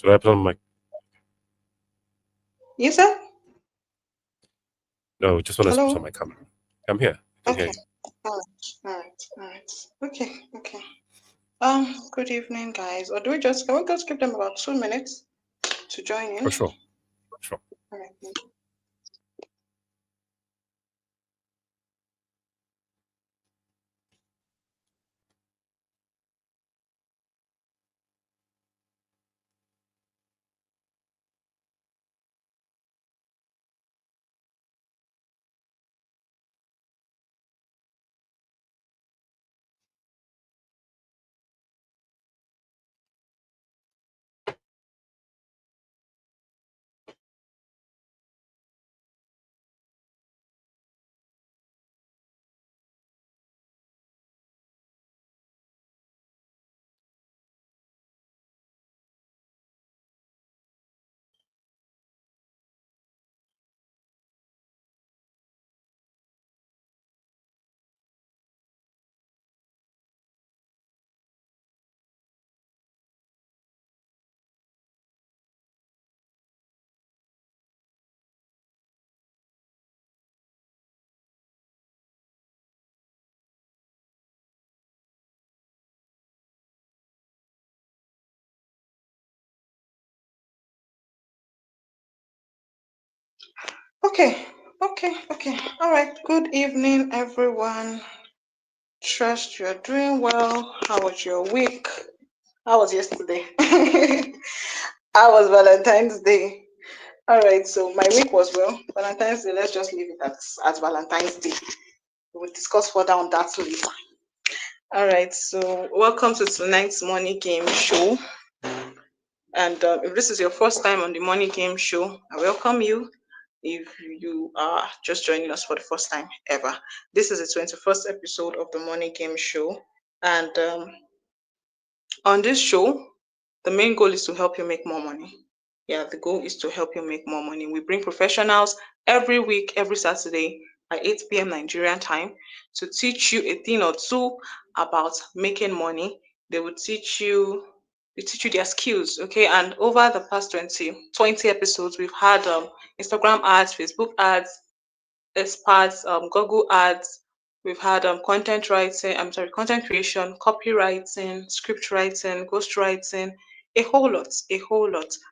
Should I put on my? You said? No, just want to put on Hello? my camera. I'm here. I can hear Okay. you. All right. All right. All right. Okay. Okay. Good evening, guys. Or do we just can we just give them about 2 minutes to join For in? sure. Sure. All right. Okay. Okay. Okay. All right. Good evening, everyone. Trust you're doing well. How was your week? How was yesterday? How was Valentine's Day? All right. So my week was well. Valentine's Day. Let's just leave it at Valentine's Day. We'll discuss further on that later. All right, so welcome to tonight's Money Game Show. And if this is your first time on the Money Game Show, I welcome you. If you are just joining us for the first time ever, this is the 21st episode of the Money Game Show. And on this show, the main goal is to help you make more money. Yeah, the goal is to help you make more money. We bring professionals every week, every Saturday at 8 p.m. Nigerian time to teach you a thing or two about making money. They will teach you their skills, okay? And over the past 20 episodes, we've had Instagram ads, Facebook ads, experts, Google ads. We've had content writing, content creation, copywriting, script writing, ghost writing, a whole lot.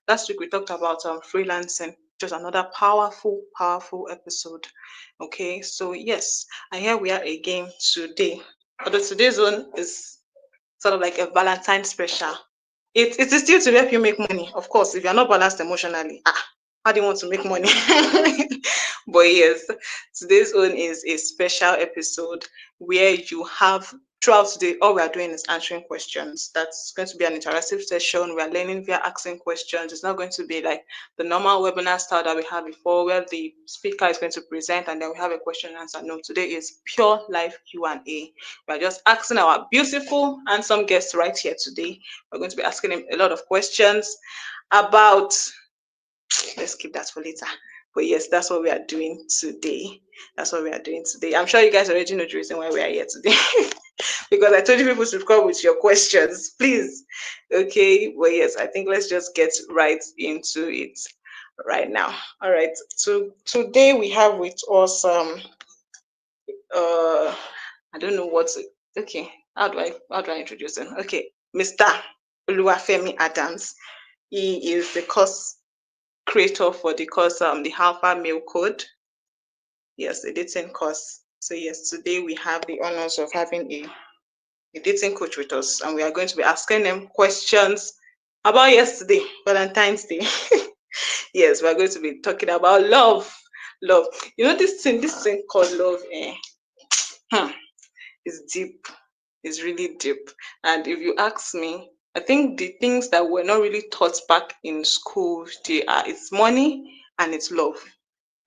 Last week we talked about freelancing, just another powerful, powerful episode. Okay, so yes, and here we are again today. Although today's one is sort of like a Valentine special. It is still to help you make money. Of course, if you're not balanced emotionally, how do you want to make money? But yes, today's one is a special episode where you have throughout today, all we are doing is answering questions. That's going to be an interactive session. We are learning via asking questions. It's not going to be like the normal webinar style that we had before, where the speaker is going to present and then we have a question and answer. No, today is pure live Q&A. We are just asking our beautiful, handsome guest right here today. We're going to be asking him a lot of questions about, let's keep that for later. But yes, that's what we are doing today. That's what we are doing today. I'm sure you guys already know the reason why we are here today. Because I told you people to come with your questions, please. Okay, well, yes, I think let's just get right into it right now. All right, so today we have with us I don't know what to, okay, how do I introduce him? Okay, Mr. Oluwafemi Adams. He is the course creator for the course the Alpha Male Code. Yes, a dating course. So yes, today we have the honors of having a dating coach with us, and we are going to be asking them questions about yesterday, Valentine's Day. Yes, we're going to be talking about love. Love. You know this thing called love, is deep. It's really deep. And if you ask me, I think the things that were not really taught back in school, it's money and it's love.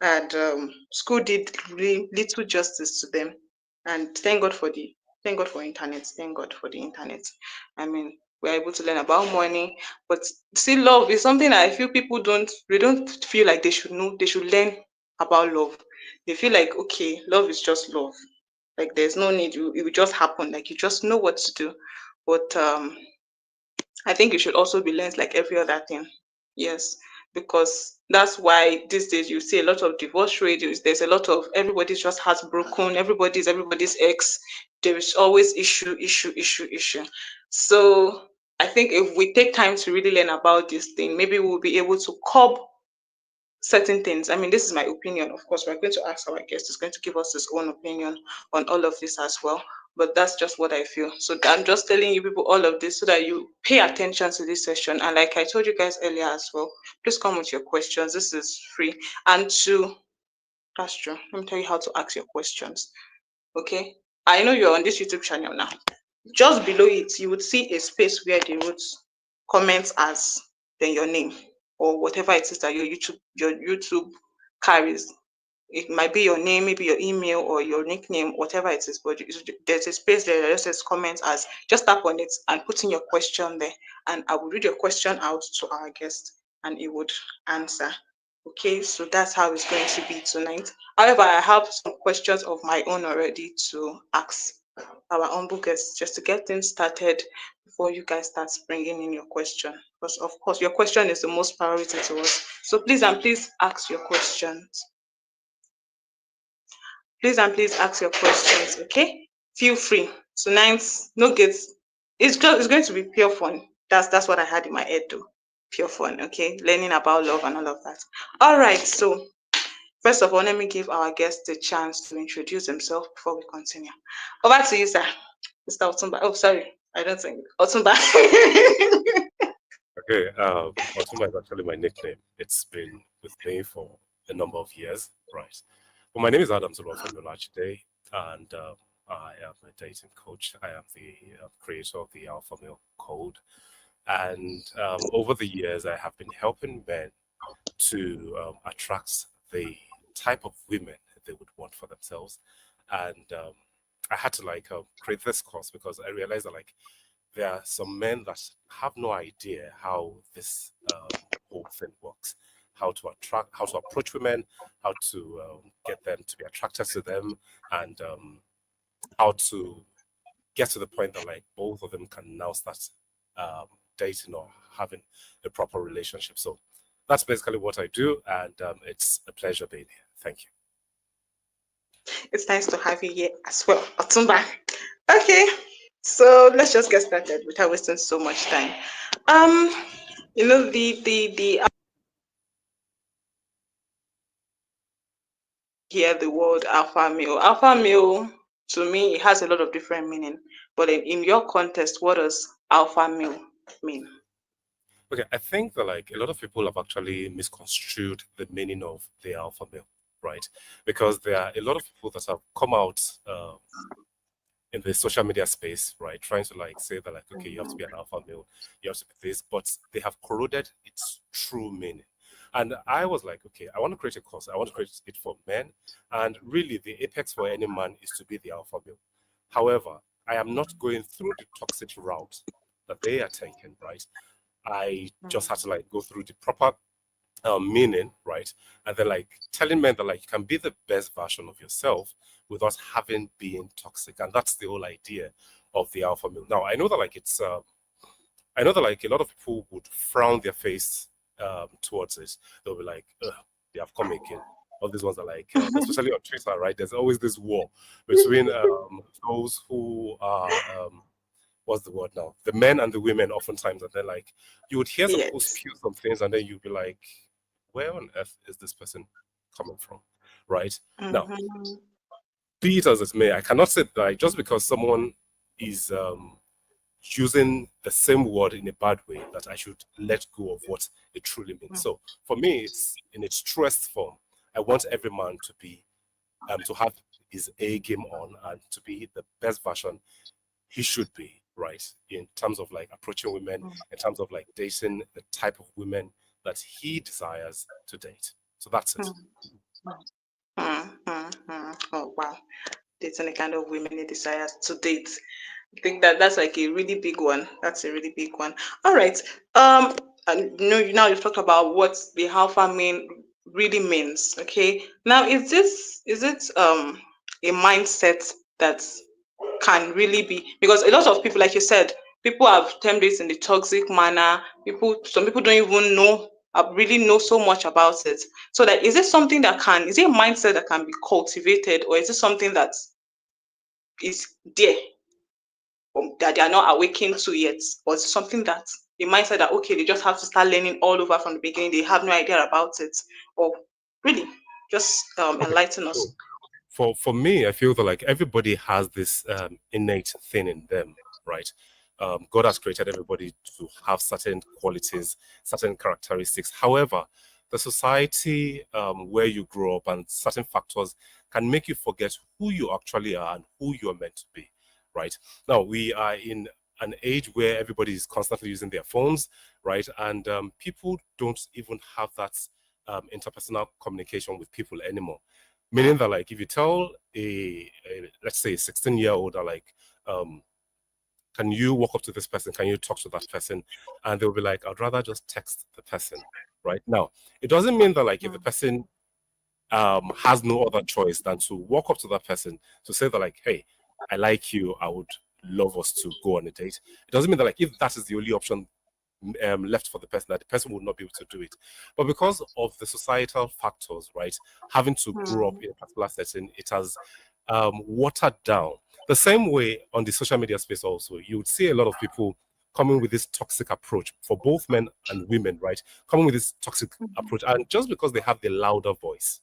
And school did really little justice to them. And thank God for internet. Thank God for the internet. I mean, we're able to learn about money, but see, love is something that I feel people don't feel like they should know. They should learn about love. They feel like, okay, love is just love. Like there's no need. It will just happen. Like you just know what to do. But I think it should also be learned like every other thing. Yes, because that's why these days you see a lot of divorce rates. There's a lot of everybody's just heartbroken. Everybody's ex. There is always issue. So I think if we take time to really learn about this thing, maybe we'll be able to curb certain things. I mean, this is my opinion. Of course, we're going to ask our guest. He's going to give us his own opinion on all of this as well. But that's just what I feel. So I'm just telling you people all of this so that you pay attention to this session. And like I told you guys earlier as well, please come with your questions. This is free. And to that's true. Let me tell you how to ask your questions. Okay. I know you're on this YouTube channel now. Just below it, you would see a space where they wrote comments as then your name or whatever it is that your YouTube carries. It might be your name, maybe your email or your nickname, whatever it is, but there's a space there that just says comments as. Just tap on it and put in your question there, and I will read your question out to our guest and he would answer. Okay, so that's how it's going to be tonight. However, I have some questions of my own already to ask our humble guests just to get things started before you guys start bringing in your question. Because of course, your question is the most priority to us. So please and please ask your questions. Please and please ask your questions, okay? Feel free. Tonight, no gates. It's going to be pure fun. That's what I had in my head though. Pure fun, okay? Learning about love and all of that. All right, so first of all, let me give our guest the chance to introduce himself before we continue. Over to you, sir. Mr. Otumba. Oh, sorry. I don't think Otumba. Okay, Otumba is actually my nickname. It's been with me for a number of years, right? But my name is Adam Zolofemiola today, and I am a dating coach. I am the creator of the Alpha Male Code. And over the years, I have been helping men to attract the type of women they would want for themselves. And I had to create this course because I realized that there are some men that have no idea how this whole thing works, how to attract, how to approach women, how to get them to be attracted to them, and how to get to the point that both of them can now start dating or having a proper relationship. So that's basically what I do, and it's a pleasure being here. Thank you. It's nice to have you here as well, Otumba. Okay, so let's just get started without wasting so much time. Um, the hear the word alpha male. Alpha male to me it has a lot of different meaning, but in your context, what does alpha male mean? Okay, I think that a lot of people have actually misconstrued the meaning of the alpha male, right? Because there are a lot of people that have come out in the social media space, right, trying to say that okay, you have to be an alpha male, you have to be this, but they have corroded its true meaning. And I was like, okay, I want to create a course. I want to create it for men, and really the apex for any man is to be the alpha male. However, I am not going through the toxic route that they are taking, right? I just had to go through the proper meaning, right? And then telling men that you can be the best version of yourself without having been toxic. And that's the whole idea of the alpha male. Now I know that it's I know that a lot of people would frown their face towards it. They'll be like, ugh, they have come again. All these ones are especially on Twitter, right? There's always this war between those who are what's the word now? The men and the women oftentimes, and then you would hear some people Yes. spew some things, and then you'd be like, where on earth is this person coming from? Right? Now, be it as it may, I cannot say that just because someone is using the same word in a bad way that I should let go of what it truly means. So for me, it's in its truest form. I want every man to be to have his A game on and to be the best version he should be, right? In terms of approaching women, in terms of dating the type of women that he desires to date. So that's it. Oh wow, dating the kind of women he desires to date. I think that's a really big one. That's a really big one. All right. And now you've talked about what the alpha male really means. Okay. Now, is it a mindset that can really be, because a lot of people, like you said, people have termed it in the toxic manner. Some people don't even know, really know so much about it. So like, is it something is it a mindset that can be cultivated, or is it something that is there, that they are not awakened to yet, or is it something that the mindset that, okay, they just have to start learning all over from the beginning, they have no idea about it, or really, just Okay. enlighten So us. for me, I feel that like everybody has this innate thing in them, right? God has created everybody to have certain qualities, certain characteristics. However, the society where you grow up and certain factors can make you forget who you actually are and who you are meant to be, right? Now, we are in an age where everybody is constantly using their phones, right? And people don't even have that interpersonal communication with people anymore. Meaning that, like, if you tell let's say, 16-year-old, that, like, can you walk up to this person? Can you talk to that person? And they'll be like, I'd rather just text the person, right? Now, it doesn't mean that, like, if the person has no other choice than to walk up to that person to say that, like, hey, I like you, I would love us to go on a date. It doesn't mean that, like, if that is the only option left for the person, that the person would not be able to do it. But because of the societal factors, right, having to grow up Hmm. in a particular setting, it has watered down. The same way on the social media space also, you would see a lot of people coming with this toxic approach for both men and women, right? Coming with this toxic approach. And just because they have the louder voice,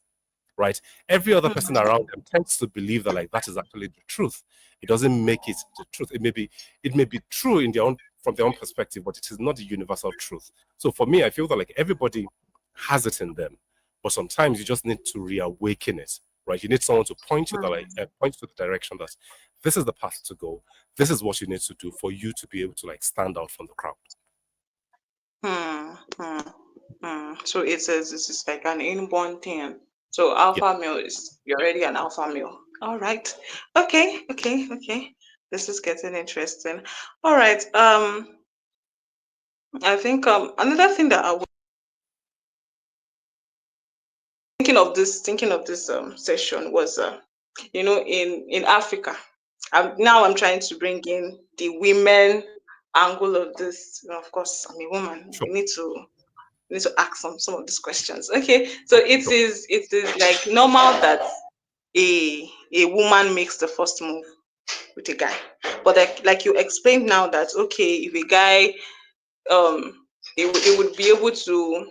right? Every other person Hmm. around them tends to believe that, like, that is actually the truth. It doesn't make it the truth. It may be true in their own, from their own perspective, but it is not the universal truth. So for me, I feel that, like, everybody has it in them, but sometimes you just need to reawaken it, right? You need someone to point you that, like, point to the direction that this is the path to go. This is what you need to do for you to be able to, like, stand out from the crowd. Hmm. Hmm. So it's like an inborn thing. So Yeah, alpha male is, you're already an alpha male. All right. Okay. Okay. Okay. This is getting interesting. All right. I think another thing that I was thinking of this session was in Africa. I'm trying to bring in the women angle of this. Of course, I'm a woman. sure, We need to ask some of these questions. Okay, so it sure. is like normal that a woman makes the first move with a guy, but like you explained now that, okay, if a guy they would be able to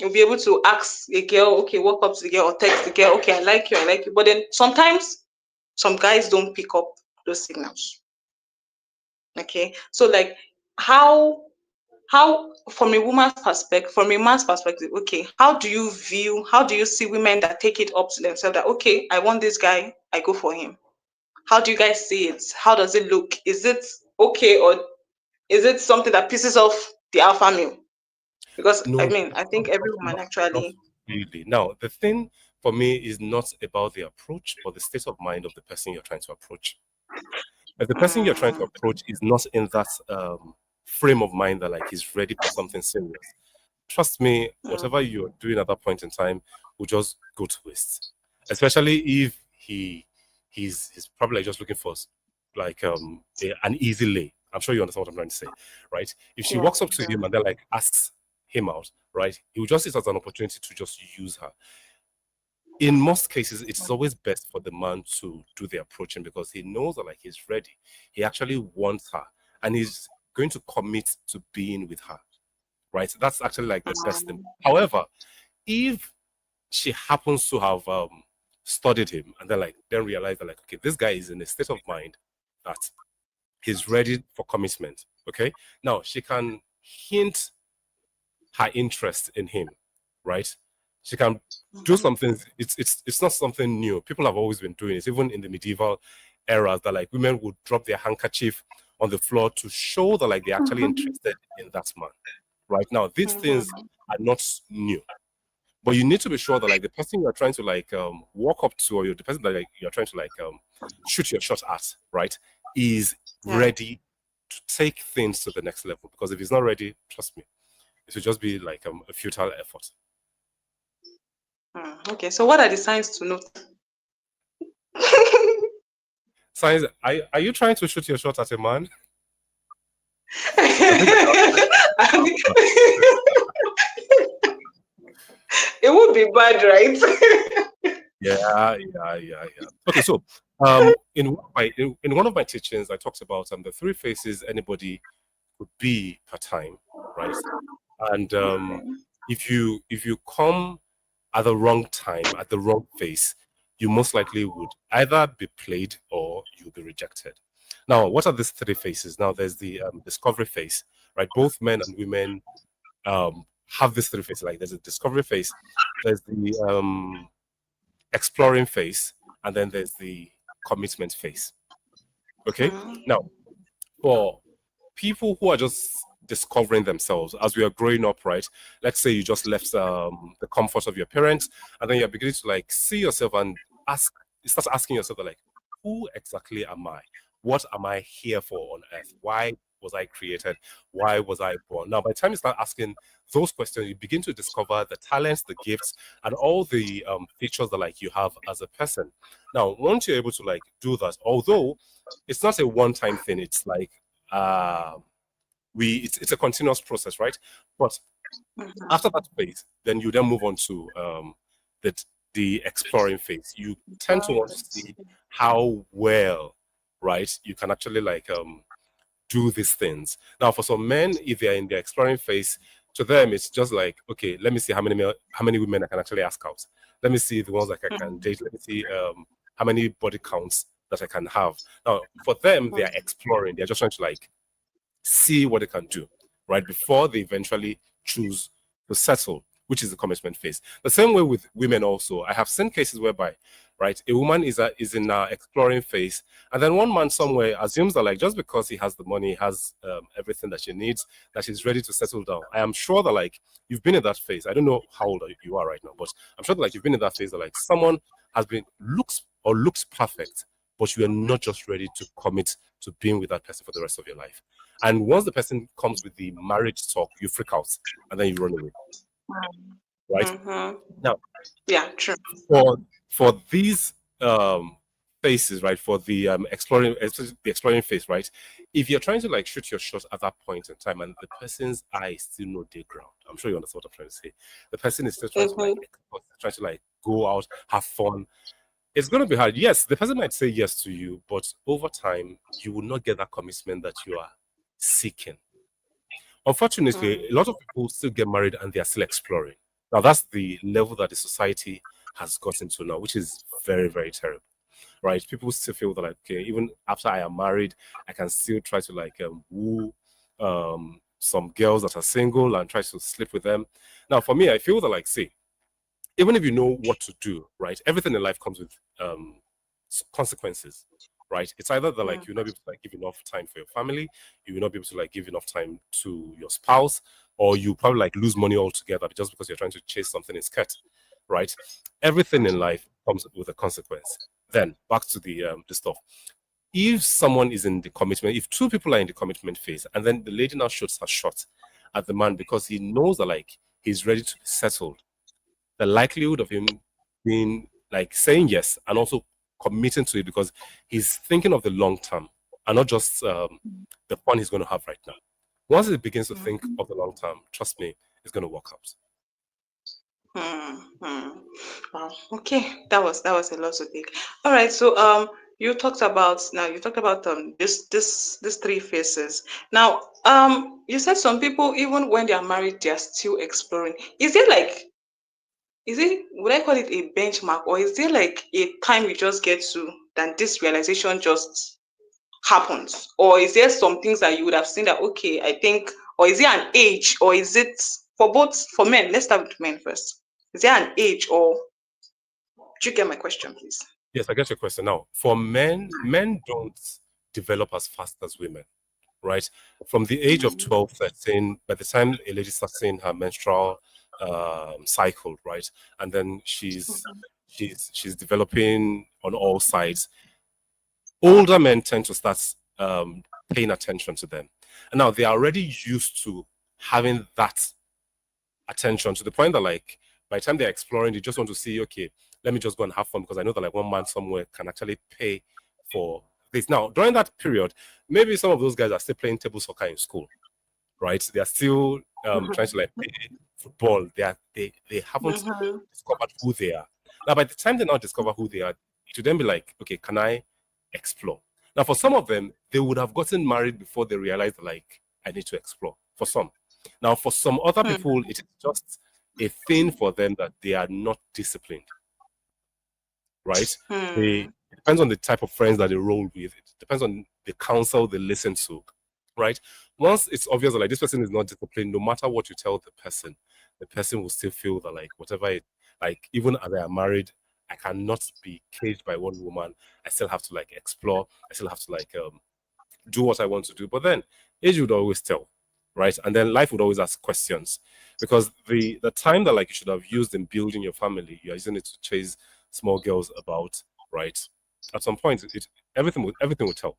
you'll be able to ask a girl, okay, walk up to the girl or text the girl, okay, I like you. But then sometimes some guys don't pick up those signals. Okay, so like, how from a from a man's perspective, okay, how do you see women that take it up to themselves that, okay, I want this guy, I go for him? How do you guys see it? How does it look? Is it okay, or is it something that pisses off the alpha male? Because I No, mean, I think every woman not actually. really. Now, the thing for me is not about the approach, but the state of mind of the person you're trying to approach. If the person you're trying to Mm, approach is not in that frame of mind that, like, he's ready for something serious, trust me, whatever mm, you're doing at that point in time will just go to waste. Especially if he's probably, like, just looking for, like, an easy lay. I'm sure you understand what I'm trying to say, right? If she yeah, walks up to yeah. him and then, like, asks him out, right, he will just see it as an opportunity to just use her. In most cases, it is always best for the man to do the approaching because he knows that, like, he's ready. He actually wants her and he's going to commit to being with her, right? That's actually, like, the best thing. Mm, However, if she happens to have studied him and then realize that, like, okay, this guy is in a state of mind that he's ready for commitment. Okay. Now she can hint her interest in him, right? She can do mhm, something. It's not something new. People have always been doing it, even in the medieval eras. That, like, women would drop their handkerchief on the floor to show that, like, they're actually mhm, interested in that man. Right now, these things mhm, are not new, but you need to be sure that, like, the person you're trying to, like, walk up to, or the person that, like, you're trying to, like, shoot your shot at, right, is yeah. ready to take things to the next level. Because if he's not ready, trust me, it will just be like a futile effort. Okay, so what are the signs to note? Signs, are you trying to shoot your shot at a man? I think It would be bad, right? yeah. Okay, so in one of my teachings, I talked about the three phases anybody could be per time, right? And if you come at the wrong time, at the wrong phase, you most likely would either be played or you'll be rejected. Now, what are these three phases? Now, there's the discovery phase, right? Both men and women have this three phases. Like there's a discovery phase, there's the exploring phase, and then there's the commitment phase. Okay. Now, for people who are just discovering themselves as we are growing up, right? Let's say you just left the comfort of your parents, and then you're beginning to like see yourself and you start asking yourself like, who exactly am I? What am I here for on earth? Why was I created? Why was I born? Now, by the time you start asking those questions, you begin to discover the talents, the gifts, and all the features that like you have as a person. Now, once you're able to like do that, although it's not a one-time thing, it's like uh, it's a continuous process, right? But after that phase, then you then move on to the the exploring phase. You tend to want to see how well, right, you can actually like do these things. Now, for some men, if they're in the exploring phase, to them it's just like, okay, let me see how many women I can actually ask out. Let me see the ones that I can date. Let me see how many body counts that I can have. Now, for them, they are exploring. They're just trying to like see what they can do, right? Before they eventually choose to settle, which is the commitment phase. The same way with women also. I have seen cases whereby, right, a woman is in exploring phase, and then one man somewhere assumes that like just because he has the money, has everything that she needs, that she's ready to settle down. I am sure that like you've been in that phase. I don't know how old you are right now, but I'm sure that like you've been in that phase that like someone has been looks perfect, but you are not just ready to commit to being with that person for the rest of your life. And once the person comes with the marriage talk, you freak out and then you run away, right? Mm-hmm. Now, Yeah, true. for for these phases, right? For the exploring, especially the exploring phase, right? If you're trying to like shoot your shot at that point in time, and the person's eyes still know their ground, I'm sure you understand what I'm trying to say. The person is still trying to like Mm-hmm. trying to like go out, have fun. It's going to be hard. Yes, the person might say yes to you, but over time, you will not get that commitment that you are seeking. Unfortunately, a lot of people still get married and they are still exploring. Now, that's the level that the society has gotten to now, which is very, very terrible, right? People still feel that, like, okay, even after I am married, I can still try to, like, woo some girls that are single and try to sleep with them. Now, for me, I feel that, like, see, even if you know what to do, right? Everything in life comes with consequences, right? It's either that like you'll not be able to like give enough time for your family, you will not be able to like give enough time to your spouse, or you probably like lose money altogether just because you're trying to chase something in skirt, right? Everything in life comes with a consequence. Then back to the stuff. If someone is in the commitment, if two people are in the commitment phase, and then the lady now shoots her shot at the man because he knows that like he's ready to be settled, the likelihood of him being like saying yes and also committing to it because he's thinking of the long term and not just the fun he's going to have right now. Once he begins to think of the long term, trust me, it's going to work out. Mm-hmm. Wow. Okay, that was a lot to take. All right. So you talked about these three phases. Now you said some people even when they are married they are still exploring. Is it would I call it a benchmark, or is there like a time you just get to that this realization just happens? Or is there some things that you would have seen that, okay, I think, or is it an age, or is it for both, for men? Let's start with men first. Is there an age, or do you get my question, please? Yes, I get your question. Now, for men, men don't develop as fast as women, right? From the age of 12, 13, by the time a lady starts seeing her menstrual cycle, right? And then she's developing on all sides. Older men tend to start paying attention to them. And now they are already used to having that attention to the point that like by the time they're exploring, they just want to see, okay, let me just go and have fun because I know that like one man somewhere can actually pay for this. Now, during that period, maybe some of those guys are still playing table soccer in school, right? They are still trying to like play football. They haven't Mm-hmm. discovered who they are. Now, by the time they now discover who they are, it would then be like, okay, can I explore? Now, for some of them, they would have gotten married before they realized, like, I need to explore. For some. Now, for some other people, it is just a thing for them that they are not disciplined, right? Mm-hmm. It depends on the type of friends that they roll with. It depends on the counsel they listen to, right? Once it's obvious that like this person is not disciplined, no matter what you tell the person will still feel that like whatever it like even as they are married, I cannot be caged by one woman. I still have to like explore. I still have to like do what I want to do. But then age would always tell, right? And then life would always ask questions because the time that like you should have used in building your family, you're using it to chase small girls about, right? At some point, everything will tell.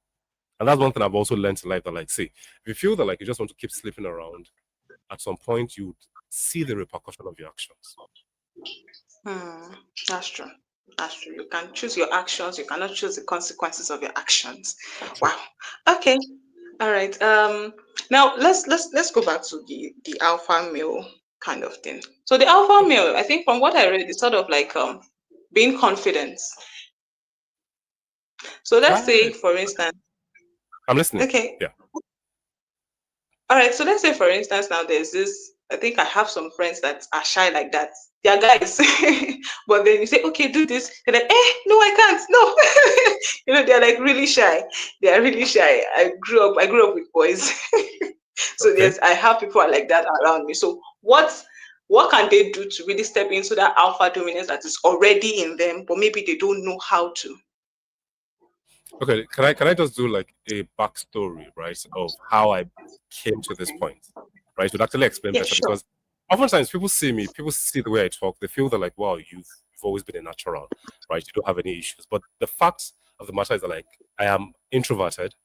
And that's one thing I've also learned in life that like, see, if you feel that like you just want to keep sleeping around, at some point you would see the repercussion of your actions. Hmm. That's true. That's true. You can choose your actions. You cannot choose the consequences of your actions. True. Wow. Okay. All right. Now let's go back to the alpha male kind of thing. So the alpha Okay. male, I think from what I read, is sort of like being confident. So let's Ah, say, for instance, I'm listening. okay, Yeah. all right. So let's say, for instance, now there's this. I think I have some friends that are shy like that. They are guys, but then you say, okay, do this. They're like, no, I can't. No, they're like really shy. They are really shy. I grew up with boys, so Okay. yes, I have people are like that around me. So what can they do to really step into that alpha dominance that is already in them, but maybe they don't know how to? Okay. Can I just do like a backstory, right, of how I came to this point, right? It would actually explain Yeah, better sure. because oftentimes people see me, people see the way I talk, they feel that like, wow, you've always been a natural, right? You don't have any issues. But the fact of the matter is that like I am introverted.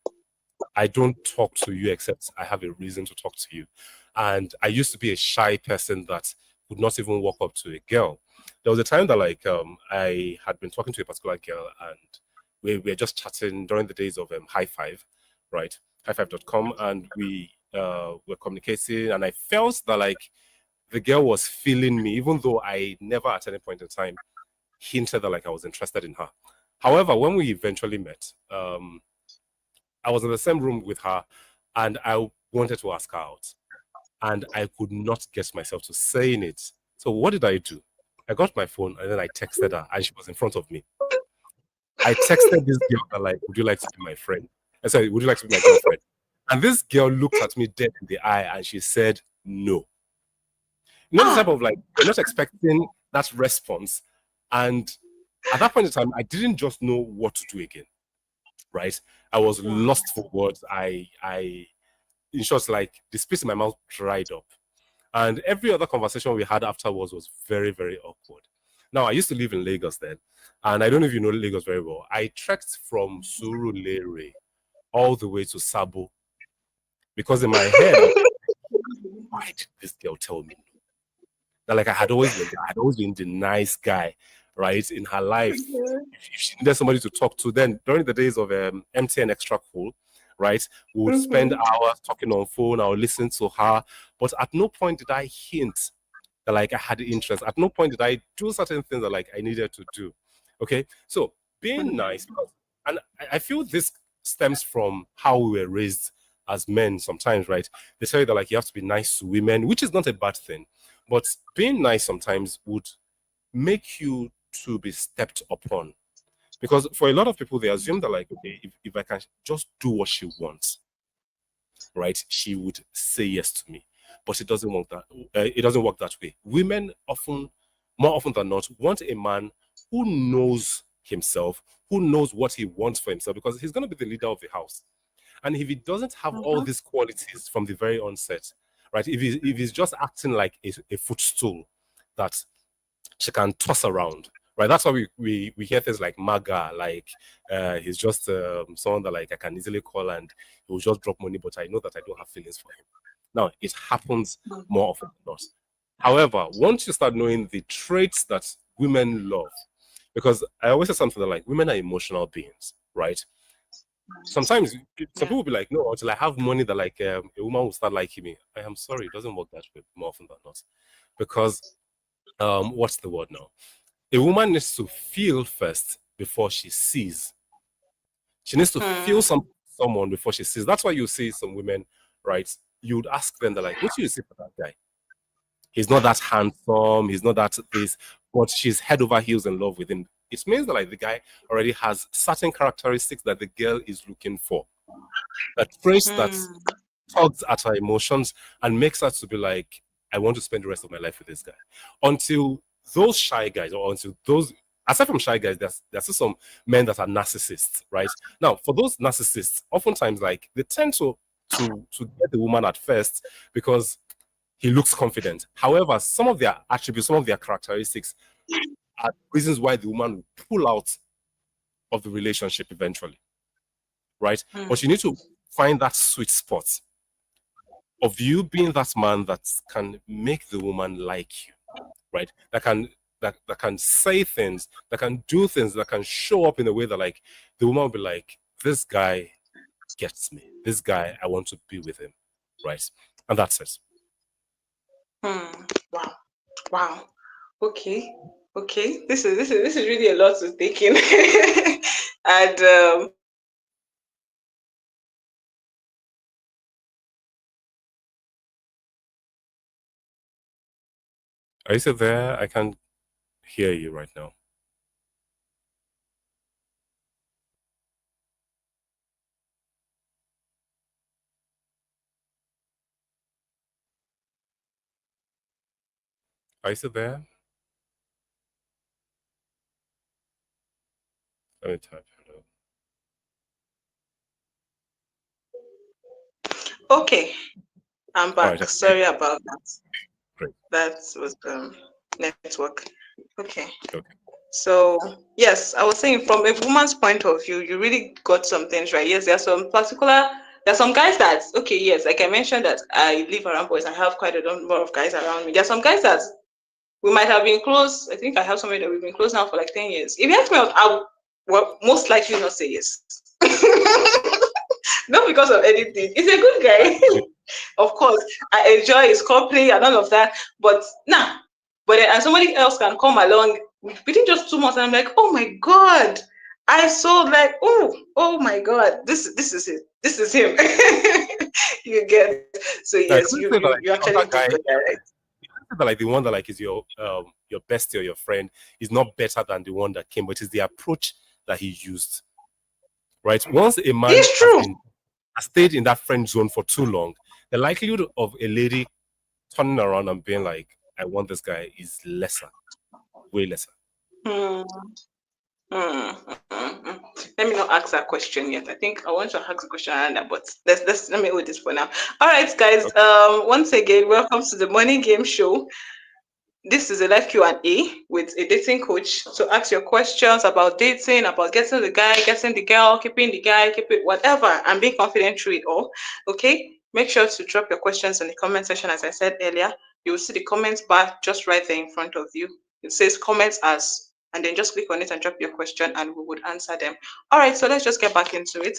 I don't talk to you except I have a reason to talk to you. And I used to be a shy person that would not even walk up to a girl. There was a time that like I had been talking to a particular girl and we were just chatting during the days of High Five, right? High5.com, and we were communicating and I felt that like the girl was feeling me, even though I never at any point in time hinted that like I was interested in her. However, when we eventually met, I was in the same room with her and I wanted to ask her out. And I could not get myself to saying it. So what did I do? I got my phone and then I texted her and she was in front of me. I texted this girl that like, would you like to be my friend? I said, would you like to be my girlfriend? And this girl looked at me dead in the eye and she said no. You know the type Ah. of like you're not expecting that response. And at that point in time, I didn't just know what to do again. Right. I was Wow. lost for words. I in short, like the space in my mouth dried up. And every other conversation we had afterwards was very, very awkward. Now, I used to live in Lagos then, and I don't know if you know Lagos very well. I trekked from Surulere all the way to Sabo because in my head, I was like, why did this girl tell me no? That like I had always been the nice guy, right, in her life. If she needed somebody to talk to, then during the days of MTN Extra Cool, right, we would spend Mhm. hours talking on phone. I would listen to her, but at no point did I hint that like I had interest. At no point did I do certain things that like I needed to do. Okay, so being nice, because, and I feel this stems from how we were raised as men. Sometimes, right, they tell you that like you have to be nice to women, which is not a bad thing, but being nice sometimes would make you to be stepped upon. Because for a lot of people, they assume that like, okay, if I can just do what she wants, right, she would say yes to me. But it doesn't work that it doesn't work that way. Women often, more often than not, want a man who knows himself, who knows what he wants for himself, because he's going to be the leader of the house. And if he doesn't have all Mhm. these qualities from the very onset, right, if he's just acting like a footstool that she can toss around. Right, that's why we hear things like MAGA, like he's just someone that like I can easily call and he will just drop money, but I know that I don't have feelings for him. Now it happens more often than not. However, once you start knowing the traits that women love, because I always say something that like women are emotional beings, right? Sometimes some Yeah. people will be like, no, until I have money that like a woman will start liking me. I am sorry, it doesn't work that way more often than not. Because what's the word now? A woman needs to feel first before she sees. She needs to feel Hmm. someone before she sees. That's why you see some women, right? You'd ask them, they're like, what do you see for that guy? He's not that handsome, he's not that this, but she's head over heels in love with him. It means that like the guy already has certain characteristics that the girl is looking for. That traits that Hmm. tugs at her emotions and makes her to be like, I want to spend the rest of my life with this guy. Until those shy guys, or until those, aside from shy guys, there's still some men that are narcissists, right? Now, for those narcissists, oftentimes like they tend to get the woman at first because he looks confident. However, some of their attributes, some of their characteristics are reasons why the woman will pull out of the relationship eventually, right? But you Hmm. need to find that sweet spot of you being that man that can make the woman like you, right? That can say things, that can do things, that can show up in a way that like the woman will be like, this guy gets me. This guy, I want to be with him, right? And that's it. Hmm. Wow. Wow. Okay. Okay. This is really a lot to take in. And Are you still there? I can't hear you right now. Are you still there? Let me type hello. okay, I'm All right, back. I can hear Sorry you. about that. Great. That was network. Okay. Okay. So yes, I was saying from a woman's point of view, you really got some things right. Yes, there are some guys that okay, yes, like I mentioned that I live around boys. I have quite a number of guys around me. There are some guys that we might have been close. I think I have somebody that we've been close now for like 10 years. If you ask me, I would well, most likely not say yes. Not because of anything. He's a good I guy. Of course, I enjoy his company and all of that. But nah. But then, and somebody else can come along within just 2 months, and I'm like, oh my god, I saw like, oh my god, this is it. This is him. You get so I yes, couldn't say that like you the actually other did guy, get that right. that like the one that like is your bestie or your friend is not better than the one that came, but it's the approach that he used. Right? Once a man It's true. has stayed in that friend zone for too long, the likelihood of a lady turning around and being like, I want this guy is lesser, way lesser. Hmm. Hmm. Let me not ask that question yet. I think I want to ask a question around that, but let me hold this for now. All right, guys. Okay. Once again, welcome to the morning game show. This is a live Q&A with a dating coach. So ask your questions about dating, about getting the guy, getting the girl, keeping the guy, keep it whatever, and being confident through it all. Okay. Make sure to drop your questions in the comment section. As I said earlier, you will see the comments bar just right there in front of you. It says comments as, and then just click on it and drop your question, and we would answer them. All right. So let's just get back into it.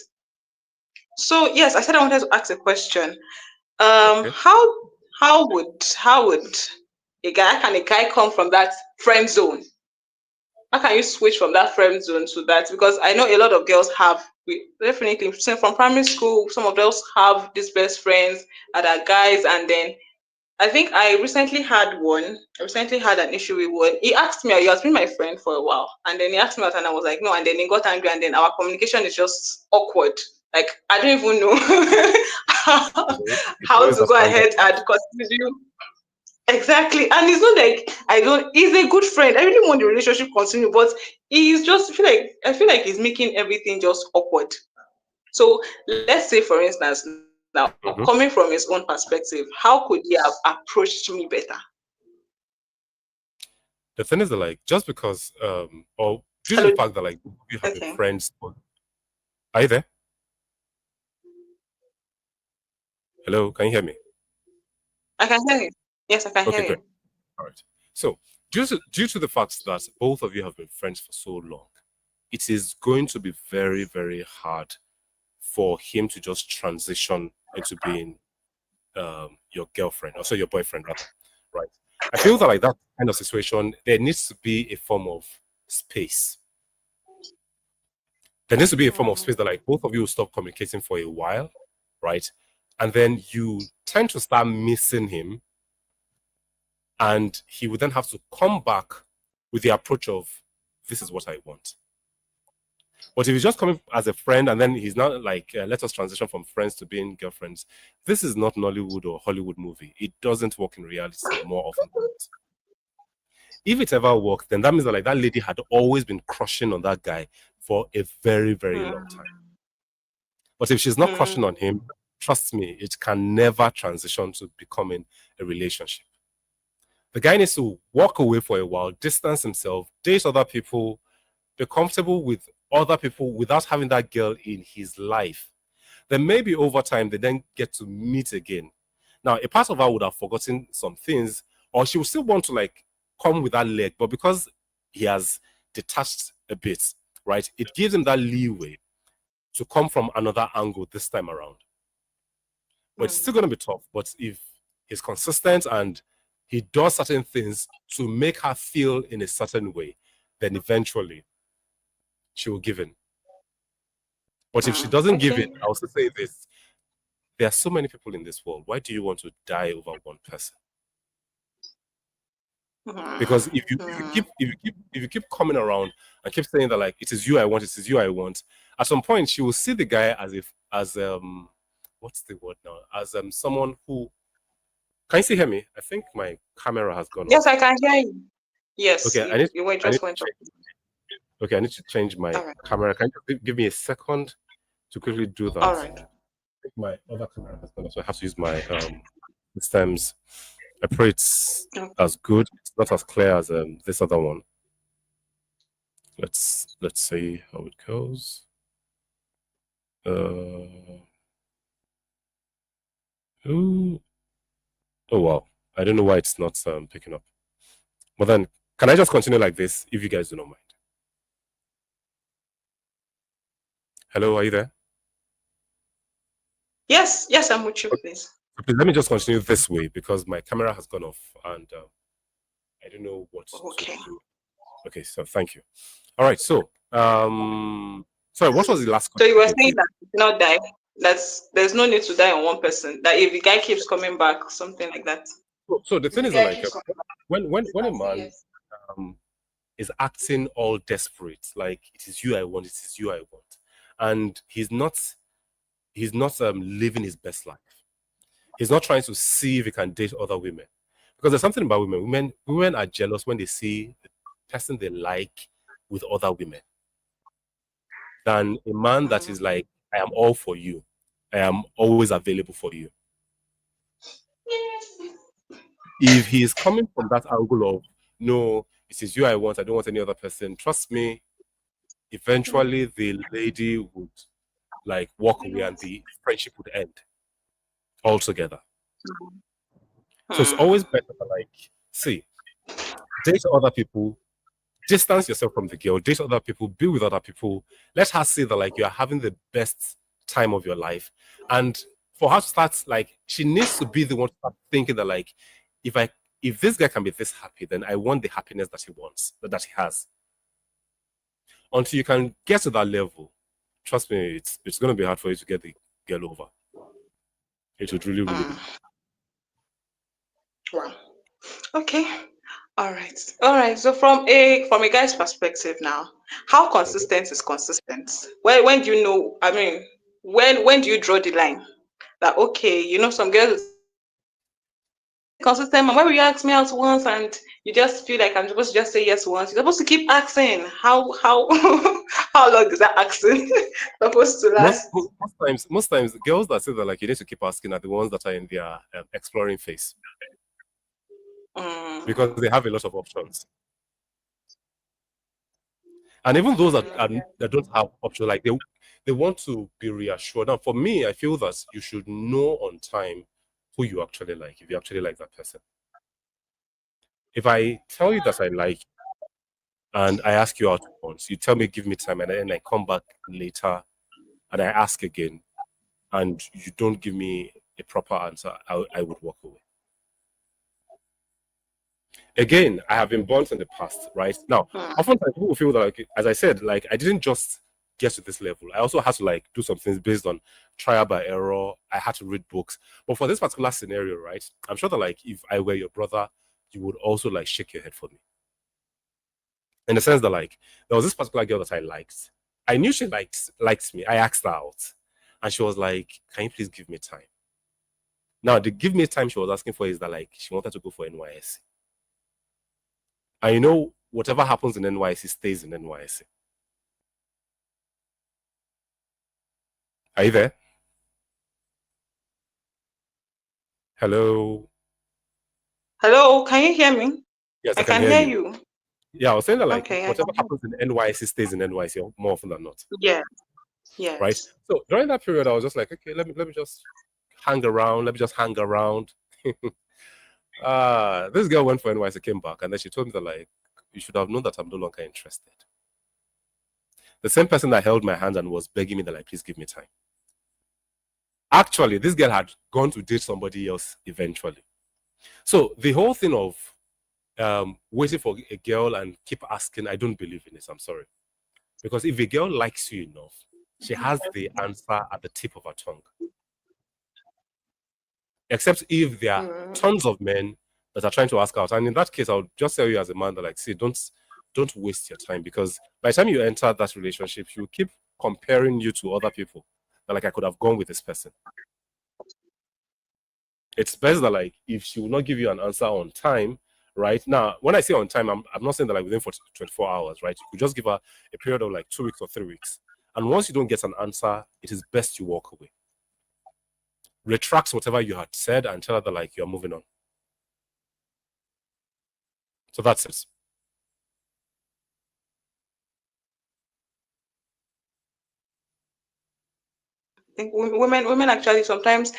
So yes, I said I wanted to ask a question. Okay. How would a guy come from that friend zone? How can you switch from that friend zone to that? Because I know a lot of girls have definitely from primary school, some of those have these best friends that are guys, and then I think I recently had an issue with one. He asked me, he has been my friend for a while, and then he asked me out, and I was like, no, and then he got angry, and then our communication is just awkward. Like I don't even know It's how always to that go anger. ahead and continue. Exactly. And it's not like I don't he's a good friend. I really want the relationship to continue, but he's just I feel like he's making everything just awkward. So let's say for instance now, coming Mm-hmm. from his own perspective, how could he have approached me better? The thing is that like just because or due to Hello. the fact that like you have been Okay. friends are you there? Hello, can you hear me? I can hear you. Yes, I can hear Okay, great. you. All right. So due to the fact that both of you have been friends for so long, it is going to be very, very hard for him to just transition into being your girlfriend, or so your boyfriend rather, right? I feel that like that kind of situation, there needs to be a form of space. There needs to be a form of Mm. space that like both of you will stop communicating for a while, right? And then you tend to start missing him, and he would then have to come back with the approach of, this is what I want. But if he's just coming as a friend and then he's not like, let us transition from friends to being girlfriends, this is not Nollywood or Hollywood movie. It doesn't work in reality more often than not. If it ever worked, then that means that like that lady had always been crushing on that guy for a very, very long time. But if she's not crushing on him, trust me, it can never transition to becoming a relationship. The guy needs to walk away for a while, distance himself, date other people, be comfortable with other people without having that girl in his life. Then maybe over time they then get to meet again. Now, a part of her would have forgotten some things, or she would still want to like come with that leg, but because he has detached a bit, right, it gives him that leeway to come from another angle this time around. But it's still going to be tough. But if he's consistent and he does certain things to make her feel in a certain way, then eventually she will give in. But if she doesn't give in, Okay. I also say this: there are so many people in this world. Why do you want to die over one person? Because if you keep coming around and keep saying that like it is you I want, it is you I want, at some point she will see the guy as if as what's the word now? As someone who, can you still hear me? I think my camera has gone Yes, off. I can hear you. Yes, Okay, you were I need just to went off. change. Okay, I need to change my All right. camera. Can you give me a second to quickly do All that? right. I think my other camera has gone off, so I have to use my stems. I pray it's Okay. as good. It's not as clear as this other one. Let's see how it goes. Oh, oh wow. I don't know why it's not picking up. But then, can I just continue like this if you guys do not mind? Hello, are you there? Yes, yes, I'm with you, please. Okay, let me just continue this way because my camera has gone off and I don't know what to Okay. do. Okay, so thank you. All right, so sorry, what was the last So question you were again, saying please? that you cannot die. There's no need to die on one person. That if the guy keeps coming back, something like that. So the If thing the is that guy like keeps coming back, when a I'll say man yes. um is acting all desperate, like it is you I want, it is you I want, and he's not living his best life. He's not trying to see if he can date other women. Because there's something about women. Women are jealous when they see the person they like with other women than a man that Mm. is like, I am all for you. I am always available for you. If he is coming from that angle of, no, it is you I want, I don't want any other person, trust me, eventually the lady would like walk away and the friendship would end altogether. So it's Mm. always better to like, see, date other people, distance yourself from the girl, date other people, be with other people. Let her see that like you are having the best time of your life. And for her to start, like, she needs to be the one to start thinking that like, if I if this guy can be this happy, then I want the happiness that he wants, that he has. Until you can get to that level, trust me, it's gonna be hard for you to get the girl over. It would really, really be. Mm. Wow. Okay. All right. All right. So from a guy's perspective now, how Mhm. consistent is consistent? When do you know? I mean, when do you draw the line? That okay, some girls will say consistent. Why will you ask me out once and you just feel like I'm supposed to just say yes once? You're supposed to keep asking. How how long is that asking supposed to Most, last? most times, the girls that say that like you need to keep asking are the ones that are in their exploring phase Mm, because they have a lot of options. And even those that don't have options, like they want to be reassured. Now, for me, I feel that you should know on time who you actually like, if you actually like that person. If I tell you that I like and I ask you out once, you tell me give me time, and then I come back later and I ask again, and you don't give me a proper answer, I would walk away. Again, I have been burnt in the past, right? Now, oftentimes people feel that, like, as I said, like, I didn't just get to this level. I also had to, like, do some things based on trial by error. I had to read books. But for this particular scenario, right, I'm sure that, like, if I were your brother, you would also, like, shake your head for me. In the sense that, like, there was this particular girl that I liked. I knew she likes me. I asked her out, and she was like, "Can you please give me time?" Now, the give me time she was asking for is that, like, she wanted to go for NYSC. And you know, whatever happens in NYSC stays in NYSC. Are you there? Hello? Hello, can you hear me? Yes, I I can can hear hear you. you. Yeah, I was saying that, like, Okay, I can whatever hear happens in NYSC stays in NYC more often than not, you. Yes, right? yes. So during that period, I was just like, okay, let me just hang around. Let me just hang around. This girl went for NYC, came back, and then she told me that, like, you should have known that I'm no longer interested. The same person that held my hand and was begging me that, like, please give me time. Actually, this girl had gone to date somebody else eventually. So the whole thing of waiting for a girl and keep asking, I don't believe in this. I'm sorry. Because if a girl likes you enough, she has the answer at the tip of her tongue. Except if there are Mm, tons of men that are trying to ask out. And in that case, I'll just tell you as a man that, like, see, don't waste your time, because by the time you enter that relationship, you keep comparing you to other people. That, like, I could have gone with this person. It's best that, like, if she will not give you an answer on time, right? Now, when I say on time, I'm not saying that, like, within 24 hours, right? You could just give her a period of like 2 weeks or 3 weeks. And once you don't get an answer, it is best you walk away. Retract whatever you had said and tell her that, like, you're moving on. So that's it. I think women actually sometimes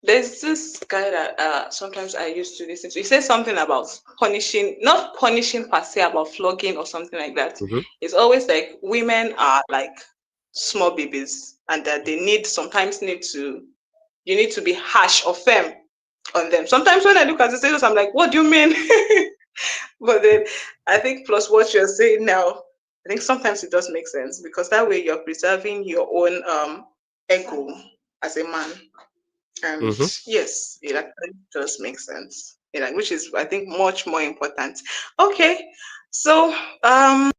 there's this guy that sometimes I used to listen to. He says something about punishing, not punishing per se, about flogging or something like that. Mm-hmm. It's always like women are like small babies and that they sometimes need to, you need to be harsh or firm on them. Sometimes when I look at the status, I'm like, what do you mean? But then I think plus what you're saying now, I think sometimes it does make sense because that way you're preserving your own ego as a man. And Mm-hmm. yes, it actually does make sense. Which is I think much more important. Okay. So I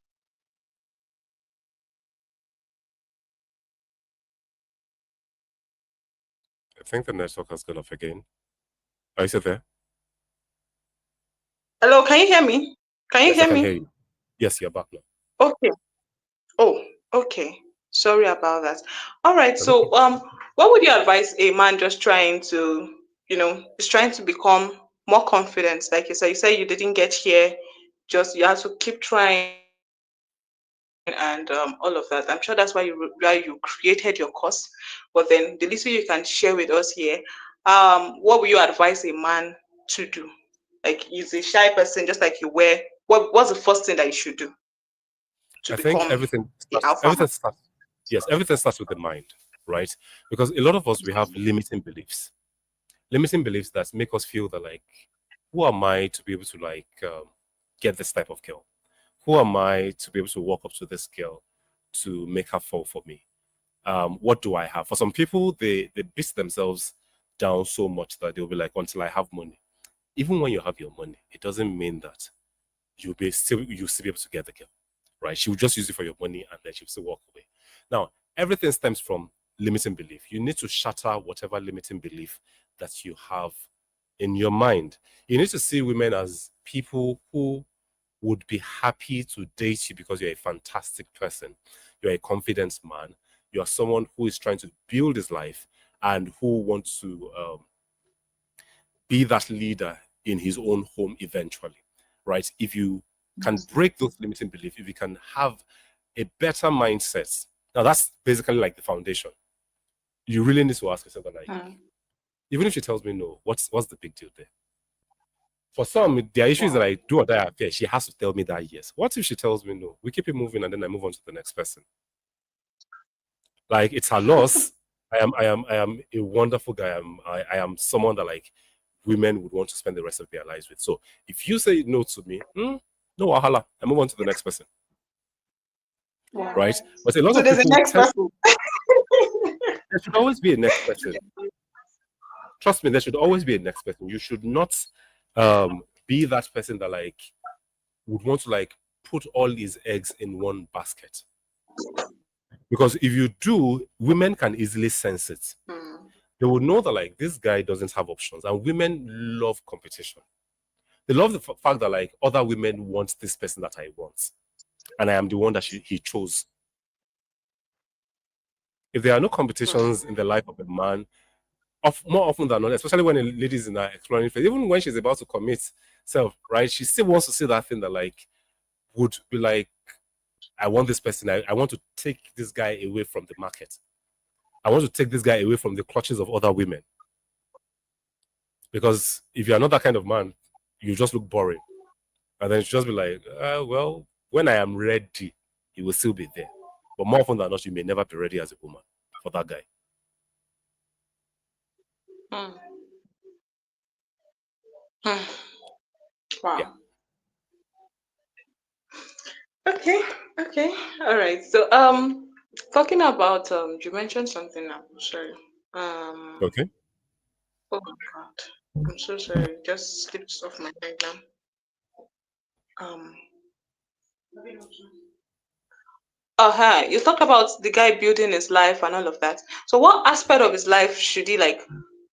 think the network has gone off again. Are you still there? hello, can you hear me? Can you Yes, I hear can hear me? you. Yes, you're back now. Okay. Oh, okay. Sorry about that. All right. That's okay. So, what would you advise a man just trying to, just trying to become more confident? Like you said you didn't get here, just you have to keep trying and all of that. I'm sure that's why you created your course. But then the little you can share with us here, what would you advise a man to do? Like he's a shy person, just like you were. What's the first thing that you should do to I think become the alpha man? yes, everything starts with the mind, right? Because a lot of us, we have limiting beliefs that make us feel that, like, who am I to be able to, like, get this type of girl? Who am I to be able to walk up to this girl to make her fall for me? What do I have? For some people, they beat themselves down so much that they'll be like, until I have money. Even when you have your money, it doesn't mean that you'll still be able to get the girl, right? She will just use it for your money and then she'll still walk away. Now, everything stems from limiting belief. You need to shatter whatever limiting belief that you have in your mind. You need to see women as people who would be happy to date you because you're a fantastic person. You're a confident man. You're someone who is trying to build his life and who wants to be that leader in his own home eventually, right? If you can break those limiting beliefs, if you can have a better mindset, now that's basically like the foundation. You really need to ask yourself, like, Mm. even if she tells me no, what's the big deal there? For some, their issue is that Wow. I do or die affair. She has to tell me that yes. What if she tells me no? We keep it moving and then I move on to the next person. Like it's her loss. I am a wonderful guy. I am someone that like women would want to spend the rest of their lives with. So if you say no to me, no wahala, I move on to the next person, Wow. right? But a lot So of there's a people next tend, person. there should always be a next person. Trust me, there should always be a next person. You should not be that person that like would want to like put all his eggs in one basket. Because if you do, women can easily sense it. Mm. They would know that like this guy doesn't have options, and women love competition. They love the fact that like other women want this person that I want, and I am the one that he chose. If there are no competitions in the life of a man, more often than not, especially when a lady is in her exploring phase, even when she's about to commit self, right? She still wants to see that thing that like would be like, I want this person. I want to take this guy away from the market. I want to take this guy away from the clutches of other women. Because if you're not that kind of man, you just look boring. And then she'll just be like, well, when I am ready, he will still be there. But more often than not, you may never be ready as a woman for that guy. Mm. Mm. Yeah. Wow. Okay. Okay. All right. So talking about you mentioned something now. Sorry. Um Okay. oh my god. I'm so sorry. Just slipped off my head now. Um hi. You talked about the guy building his life and all of that. So what aspect of his life should he like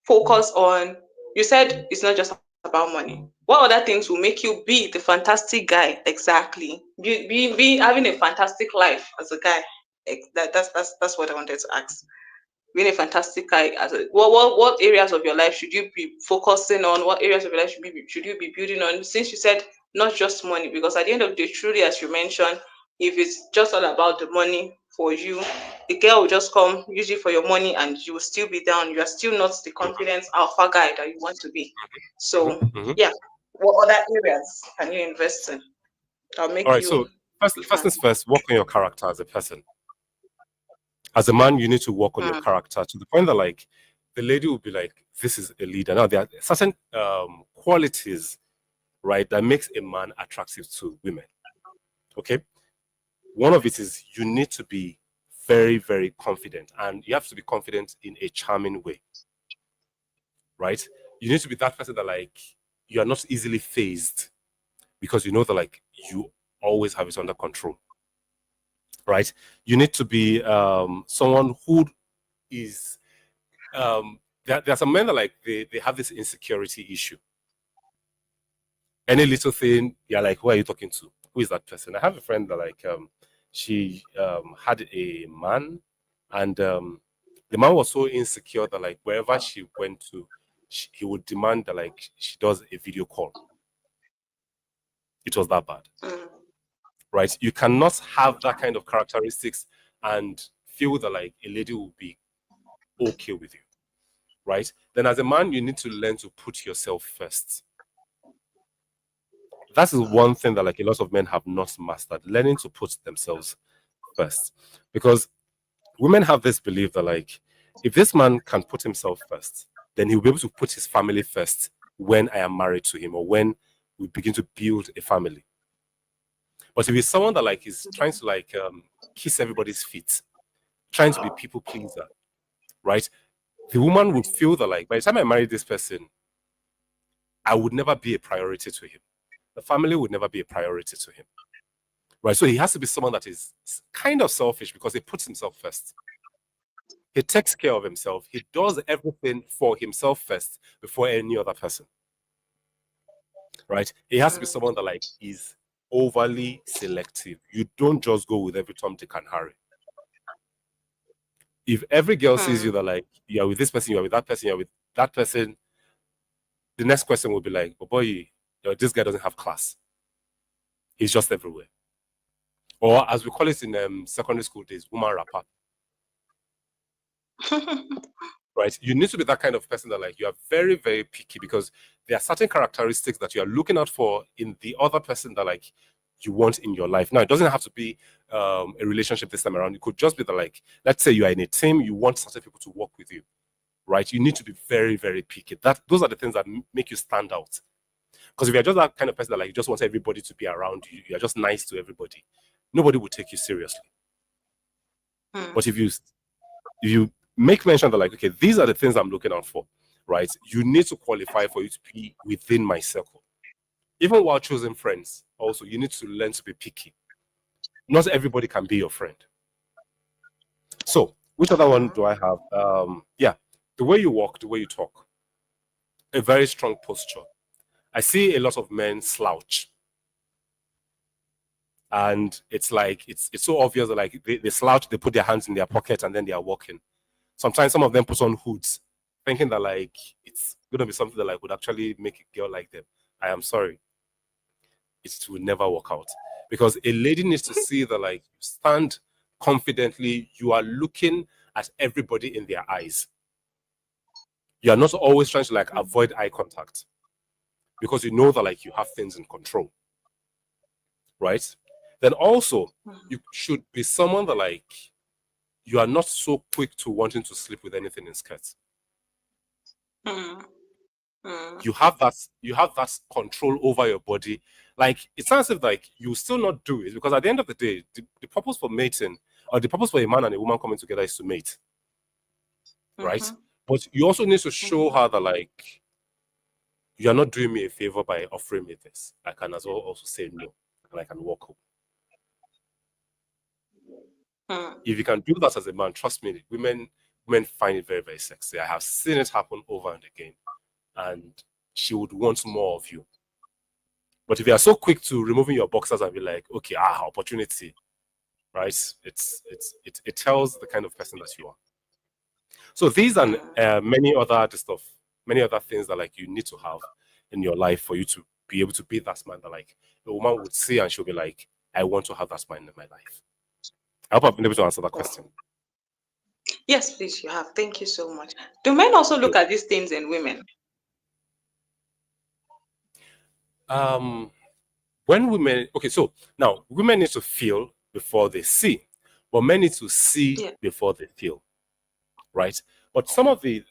focus on? You said it's not just about money. What other things will make you be the fantastic guy exactly? Be having a fantastic life as a guy. That's what I wanted to ask. Being a fantastic guy as a what areas of your life should you be focusing on? What areas of your life should you be building on? Since you said not just money, because at the end of the day, truly, as you mentioned, if it's just all about the money for you, the girl will just come usually for your money, and you will still be down. You are still not the confident alpha guy that you want to be. So Mm-hmm. yeah, what other areas can you invest in that'll All make right. you So first, be first fun? things first, work on your character as a person. As a man, you need to work on your Mm, character to the point that like the lady will be like, this is a leader. Now there are certain qualities, right, that makes a man attractive to women. Okay. One of it is you need to be very, very confident, and you have to be confident in a charming way, right? You need to be that person that like you are not easily phased because you know that like you always have it under control, right? You need to be someone who is there are some men that like they have this insecurity issue. Any little thing, you're like, who are you talking to? Who is that person? I have a friend that like she had a man, and the man was so insecure that like wherever she went to, he would demand that like she does a video call. It was that bad, mm, right? You cannot have that kind of characteristics and feel that like a lady will be okay with you, right? Then as a man, you need to learn to put yourself first. That is one thing that like a lot of men have not mastered, learning to put themselves first. Because women have this belief that like if this man can put himself first, then he'll be able to put his family first when I am married to him or when we begin to build a family. But if he's someone that like is trying to like kiss everybody's feet, trying to be people pleaser, right? The woman would feel that like by the time I marry this person, I would never be a priority to him. The family would never be a priority to him. Right. So he has to be someone that is kind of selfish because he puts himself first. He takes care of himself. He does everything for himself first before any other person. Right. He has to be mm, someone that like is overly selective. You don't just go with every Tom, Dick, and Harry. If every girl sees you mm. that like you're with this person, you're with that person, you're with that person, the next question will be like, oh boy, this guy doesn't have class. He's just everywhere. Or as we call it in secondary school days, woman rapper. Right? You need to be that kind of person that like you are very, very picky because there are certain characteristics that you are looking out for in the other person that like you want in your life. Now, it doesn't have to be a relationship this time around. It could just be that, like, let's say you are in a team, you want certain people to work with you, right? You need to be very, very picky. Those are the things that make you stand out. Because if you're just that kind of person that, like, you just want everybody to be around you, you're just nice to everybody, nobody will take you seriously. But if you make mention that, like, okay, these are the things I'm looking out for, right? You need to qualify for you to be within my circle. Even while choosing friends, also, you need to learn to be picky. Not everybody can be your friend. So, which other one do I have? Yeah, the way you walk, the way you talk, a very strong posture. I see a lot of men slouch, and it's like it's so obvious that, like, they slouch, they put their hands in their pockets, and then they are walking. Sometimes some of them put on hoods, thinking that, like, it's gonna be something that, like, would actually make a girl like them. I am sorry, it will never work out, because a lady needs to see that, like, you stand confidently, you are looking at everybody in their eyes. You are not always trying to, like, avoid eye contact, because you know that, like, you have things in control, right? Then also, you should be someone that, like, you are not so quick to wanting to sleep with anything in skirts. You have that control over your body. Like, it sounds as if, like, you still not do it, because at the end of the day, the purpose for mating, or the purpose for a man and a woman coming together, is to mate, right? But you also need to show her that, like, you are not doing me a favor by offering me this. I can as well also say no, and I can walk home. If you can do that as a man, trust me, women find it very, very sexy. I have seen it happen over and again, and she would want more of you. But if you are so quick to removing your boxers and be like, okay, opportunity, right? It tells the kind of person that you are. So these and many other things that, like, you need to have in your life for you to be able to be that man that, like, a woman would see and she'll be like, I want to have that man in my life. I hope I've been able to answer that question. Yes, please, you have. Thank you so much. Do men also look at these things in women? When women, okay, so now women need to feel before they see, but men need to see before they feel, right? But some of the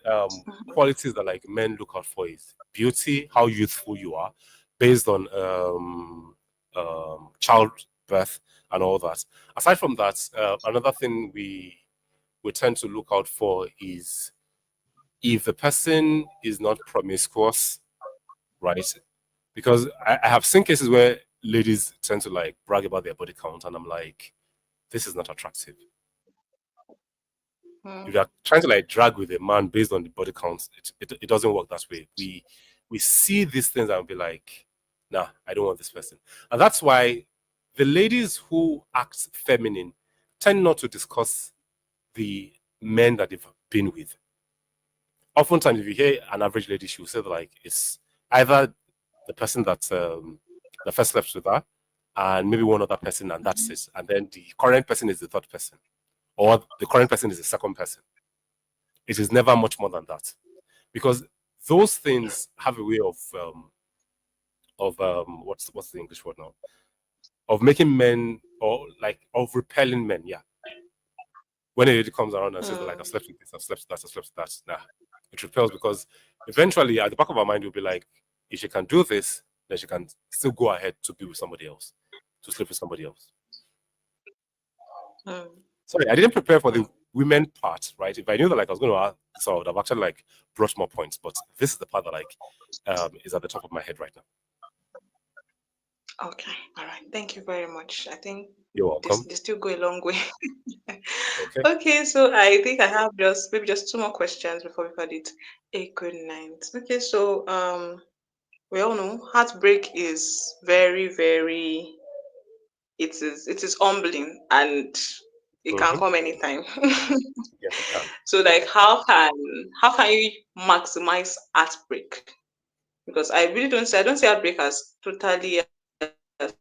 qualities that, like, men look out for is beauty, how youthful you are, based on childbirth and all that. Aside from that, another thing we tend to look out for is if the person is not promiscuous, right? Because I have seen cases where ladies tend to, like, brag about their body count, and I'm like, this is not attractive. If you're trying to, like, drag with a man based on the body count, it doesn't work that way. We see these things and be like, nah, I don't want this person. And that's why the ladies who act feminine tend not to discuss the men that they've been with. Oftentimes, if you hear an average lady, she'll say that, like, it's either the person that the first slept with her, and maybe one other person, and that's it. And then the current person is the third person, or the current person is the second person. It is never much more than that, because those things have a way of what's the English word now? Of making men, or, like, of repelling men. Yeah. When a lady comes around and says that, like, I've slept with this, I've slept with that, I've slept with that, nah, it repels, because eventually at the back of our mind we'll be like, if she can do this, then she can still go ahead to be with somebody else, to sleep with somebody else. Sorry, I didn't prepare for the women part, right? If I knew that, like, I was going to ask, so I would have actually, like, brought more points. But this is the part that, like, is at the top of my head right now. Okay, all right. Thank you very much. I think You're welcome. they still go a long way. Okay. Okay, so I think I have just two more questions before we call it a good night. Okay, so we all know heartbreak is very, very, it is humbling, and it can come anytime. Yes, it can. So, like, how can you maximize heartbreak? Because I don't see heartbreak as totally as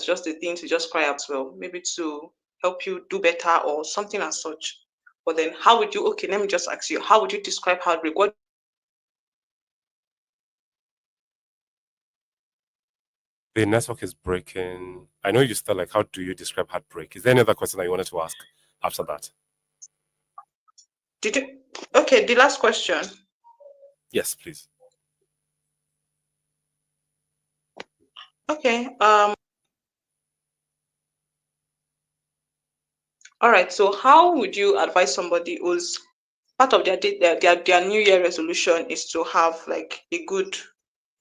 just a thing to just cry out, well, maybe to help you do better or something as such. But then, how would you? Okay, let me just ask you: how would you describe heartbreak? What The network is breaking. I know you still like, how do you describe heartbreak? Is there any other question that you wanted to ask after that? Did you? Okay, the last question. Yes, please. Okay. All right. So, how would you advise somebody who's part of their New Year resolution is to have like a good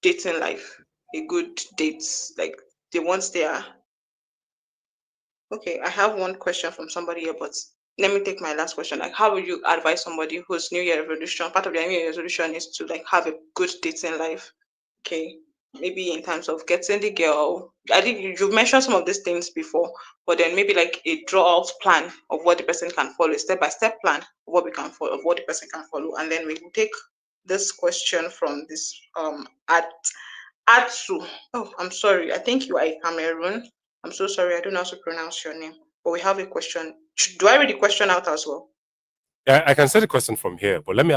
dating life, a good dates, like they want their. Okay, I have one question from somebody here, but let me take my last question. Like, how would you advise somebody whose New Year resolution, part of their New Year resolution, is to like have a good dating life? Okay, maybe in terms of getting the girl. I think you've mentioned some of these things before, but then maybe like a draw out plan of what the person can follow, a step by step plan of what we can follow, of what the person can follow, and then we will take this question from this at Atsu. Oh, I'm sorry. I think you are a Cameroon. I'm so sorry. I don't know how to pronounce your name. But we have a question. Do I read the question out as well? Yeah, I can say the question from here, but let me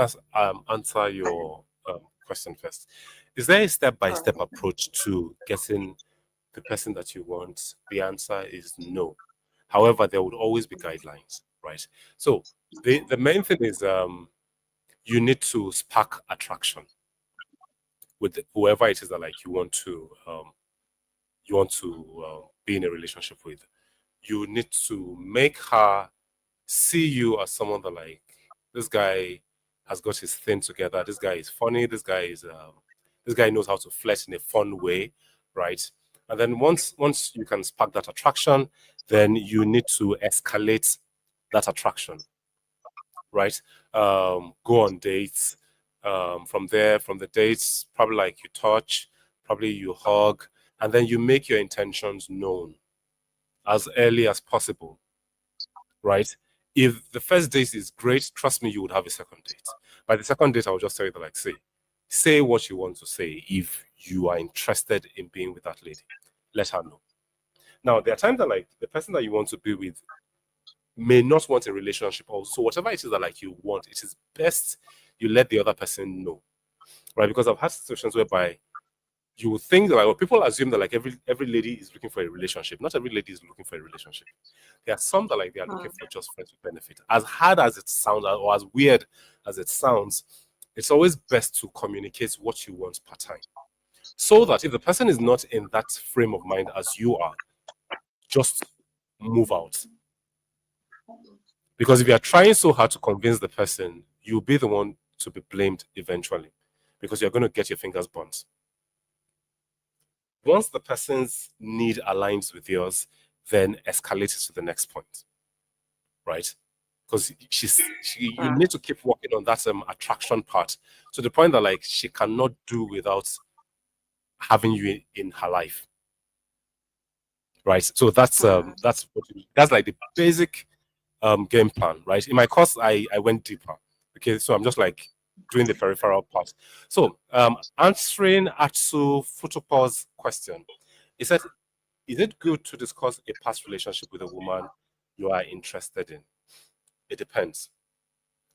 answer your question first. Is there a All step-by-step right. approach to getting the person that you want? The answer is no. However, there would always be guidelines, right? So the main thing is you need to spark attraction with whoever it is that like you want to be in a relationship with. You need to make her see you as someone that like, this guy has got his thing together. This guy is funny. This guy knows how to flirt in a fun way, right? And then once you can spark that attraction, then you need to escalate that attraction, right? Go on dates. From there, from the dates, probably like you touch, probably you hug, and then you make your intentions known as early as possible, right? If the first date is great, trust me, you would have a second date. By the second date, I will just tell you that, like, say what you want to say. If you are interested in being with that lady, let her know. Now, there are times that, like, the person that you want to be with may not want a relationship also. Whatever it is that, like, you want, it is best you let the other person know, right? Because I've had situations whereby you would think that, like, well, people assume that, like, every lady is looking for a relationship. Not every lady is looking for a relationship. There are some that, like, they are looking for just friends with benefit. As hard as it sounds, or as weird as it sounds, it's always best to communicate what you want per time, so that if the person is not in that frame of mind as you are, just move out. Because if you are trying so hard to convince the person, you'll be the one to be blamed eventually, because you're going to get your fingers burnt. Once the person's need aligns with yours, then escalate it to the next point, right? Because you need to keep working on that attraction part to the point that, like, she cannot do without having you in her life, right? So that's like the basic game plan, right? In my course, I went deeper. Okay, so I'm just like doing the peripheral part. So answering Atsu Futupo's question, he said, is it good to discuss a past relationship with a woman you are interested in? It depends.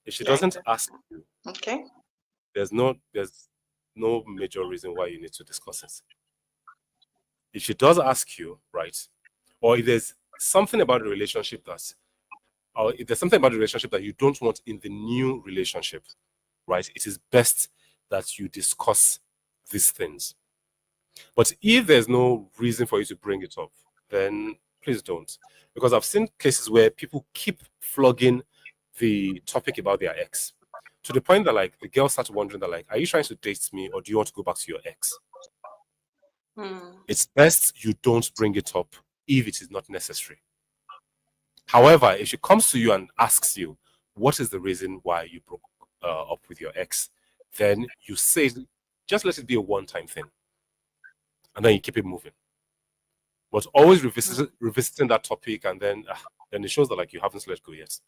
If she Yeah. doesn't ask you, Okay. there's no major reason why you need to discuss it. If she does ask you, right, or if there's something about the relationship or if there's something about the relationship that you don't want in the new relationship, right, it is best that you discuss these things. But if there's no reason for you to bring it up, then please don't. Because I've seen cases where people keep flogging the topic about their ex to the point that, like, the girl starts wondering that, like, are you trying to date me or do you want to go back to your ex? It's best you don't bring it up if it is not necessary. However, if she comes to you and asks you, what is the reason why you broke up with your ex, then you say, just let it be a one-time thing. And then you keep it moving. But always revisiting that topic, and then it shows that, like, you haven't let go yet.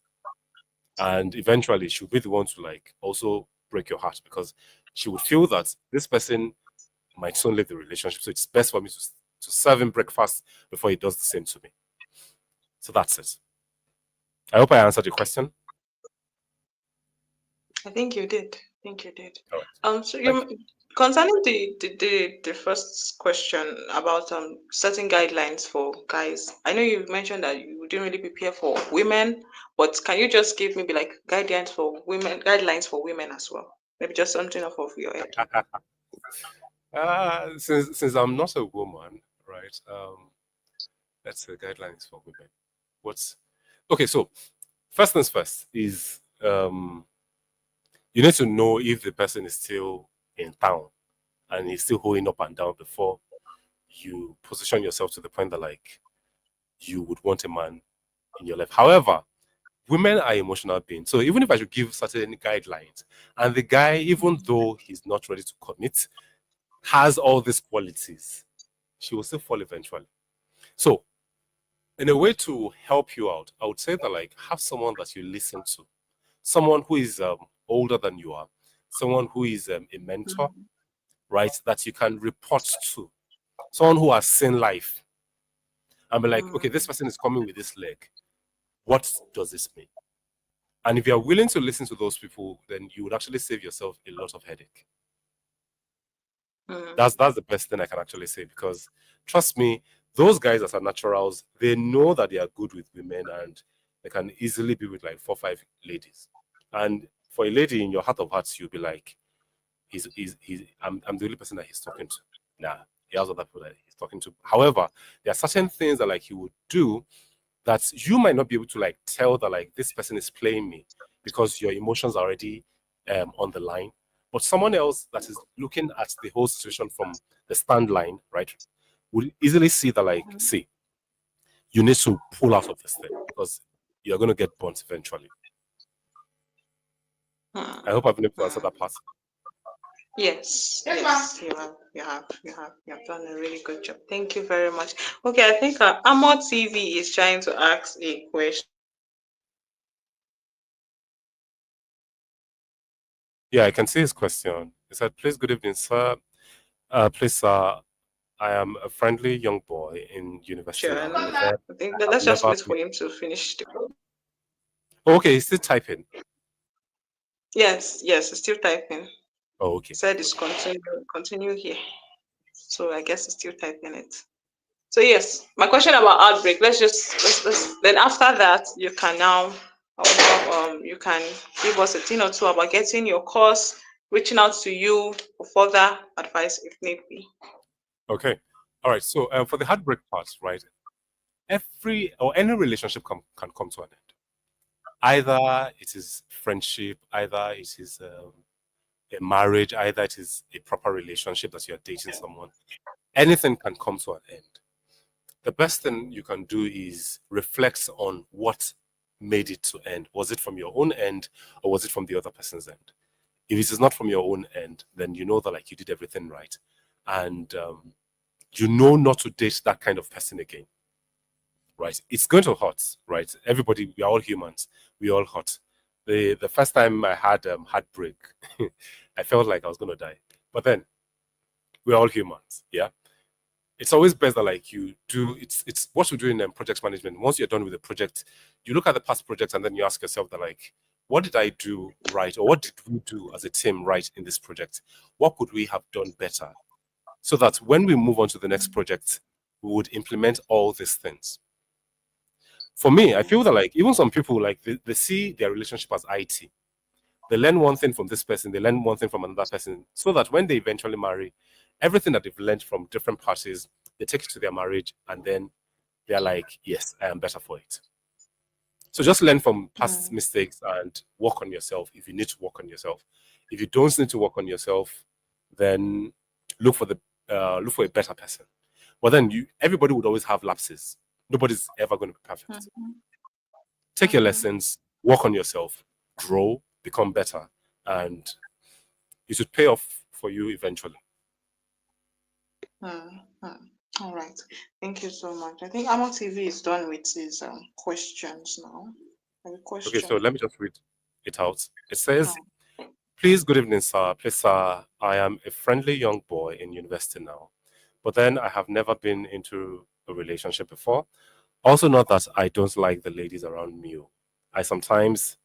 And eventually she'll be the one to, like, also break your heart, because she would feel that this person might soon leave the relationship. So it's best for me to serve him breakfast before he does the same to me. So that's it. I hope I answered your question. I think you did. I think you did. All right. So Thank you. Concerning the first question about setting guidelines for guys, I know you mentioned that you didn't really prepare for women, but can you just give maybe like guidelines for women as well? Maybe just something off of your head. Since I'm not a woman, right? That's the guidelines for women. What's okay? So first things first is you need to know if the person is still in town and he's still holding up and down before you position yourself to the point that like you would want a man in your life. However, women are emotional beings. So even if I should give certain guidelines, and the guy, even though he's not ready to commit, has all these qualities, she will still fall eventually. So in a way to help you out, I would say that like have someone that you listen to, someone who is older than you are, someone who is a mentor, Mm, right? That you can report to, someone who has seen life and be like, okay, this mm, person is coming with this leg. What does this mean? And if you are willing to listen to those people, then you would actually save yourself a lot of headache. mm, That's the best thing I can actually say because trust me, those guys that are naturals, they know that they are good with women and they can easily be with like 4, 5 ladies. And for a lady in your heart of hearts, you'll be like, I'm the only person that he's talking to. Nah, he has other people that he's talking to. However, there are certain things that like he would do that you might not be able to like tell that like this person is playing me because your emotions are already on the line. But someone else that is looking at the whole situation from the stand line, right, would easily see that like, see, you need to pull out of this thing because you're going to get burnt eventually. mm, I hope I've been able to answer mm. that part. Yes, yes, you have done a really good job. Thank you very much. Okay, I think Amo TV is trying to ask a question. Yeah, I can see his question. He said, please, good evening, sir. Please, sir, I am a friendly young boy in university now, but then I think I have let's just never wait been. for him to finish. Oh, okay, he's still typing. Yes, yes, he's still typing. Oh, okay, Said it's okay. continue here. So I guess he's still typing it. So yes, my question about outbreak. Let's then after that you can now you can give us a thing or two about getting your course, reaching out to you for further advice if need be. Okay. All right. So for the heartbreak part, right? Every or any relationship can come to an end. Either it is friendship, either it is a marriage, either it is a proper relationship that you are dating someone. Anything can come to an end. The best thing you can do is reflect on what made it to end. Was it from your own end or was it from the other person's end? If it is not from your own end, then you know that like you did everything right, and you know not to date that kind of person again, right? It's going to hurt, right? Everybody, we are all humans. We all hurt. The first time I had heartbreak, I felt like I was going to die. But then we're all humans, yeah. It's always best that like you do. It's what we do in project management. Once you're done with the project, you look at the past projects and then you ask yourself that like, what did I do right, or what did we do as a team right in this project? What could we have done better so that when we move on to the next project, we would implement all these things. For me, I feel that like even some people like they see their relationship as IT. They learn one thing from this person, they learn one thing from another person, so that when they eventually marry, everything that they've learned from different parties, they take it to their marriage, and then they're like, yes, I am better for it. So just learn from past Mm, mistakes and work on yourself if you need to work on yourself. If you don't need to work on yourself, then look for the look for a better person. But then everybody would always have lapses. Nobody's ever going to be perfect. mm, Take your mm, lessons, work on yourself, grow, become better, and it should pay off for you eventually. mm, mm. All right. Thank you so much. I think Amo TV is done with his questions now. Any Okay, so question? let me just read it out. It says, Oh, please, good evening, sir. Please, sir, I am a friendly young boy in university now, but then I have never been into a relationship before. Also, not that I don't like the ladies around me. I sometimes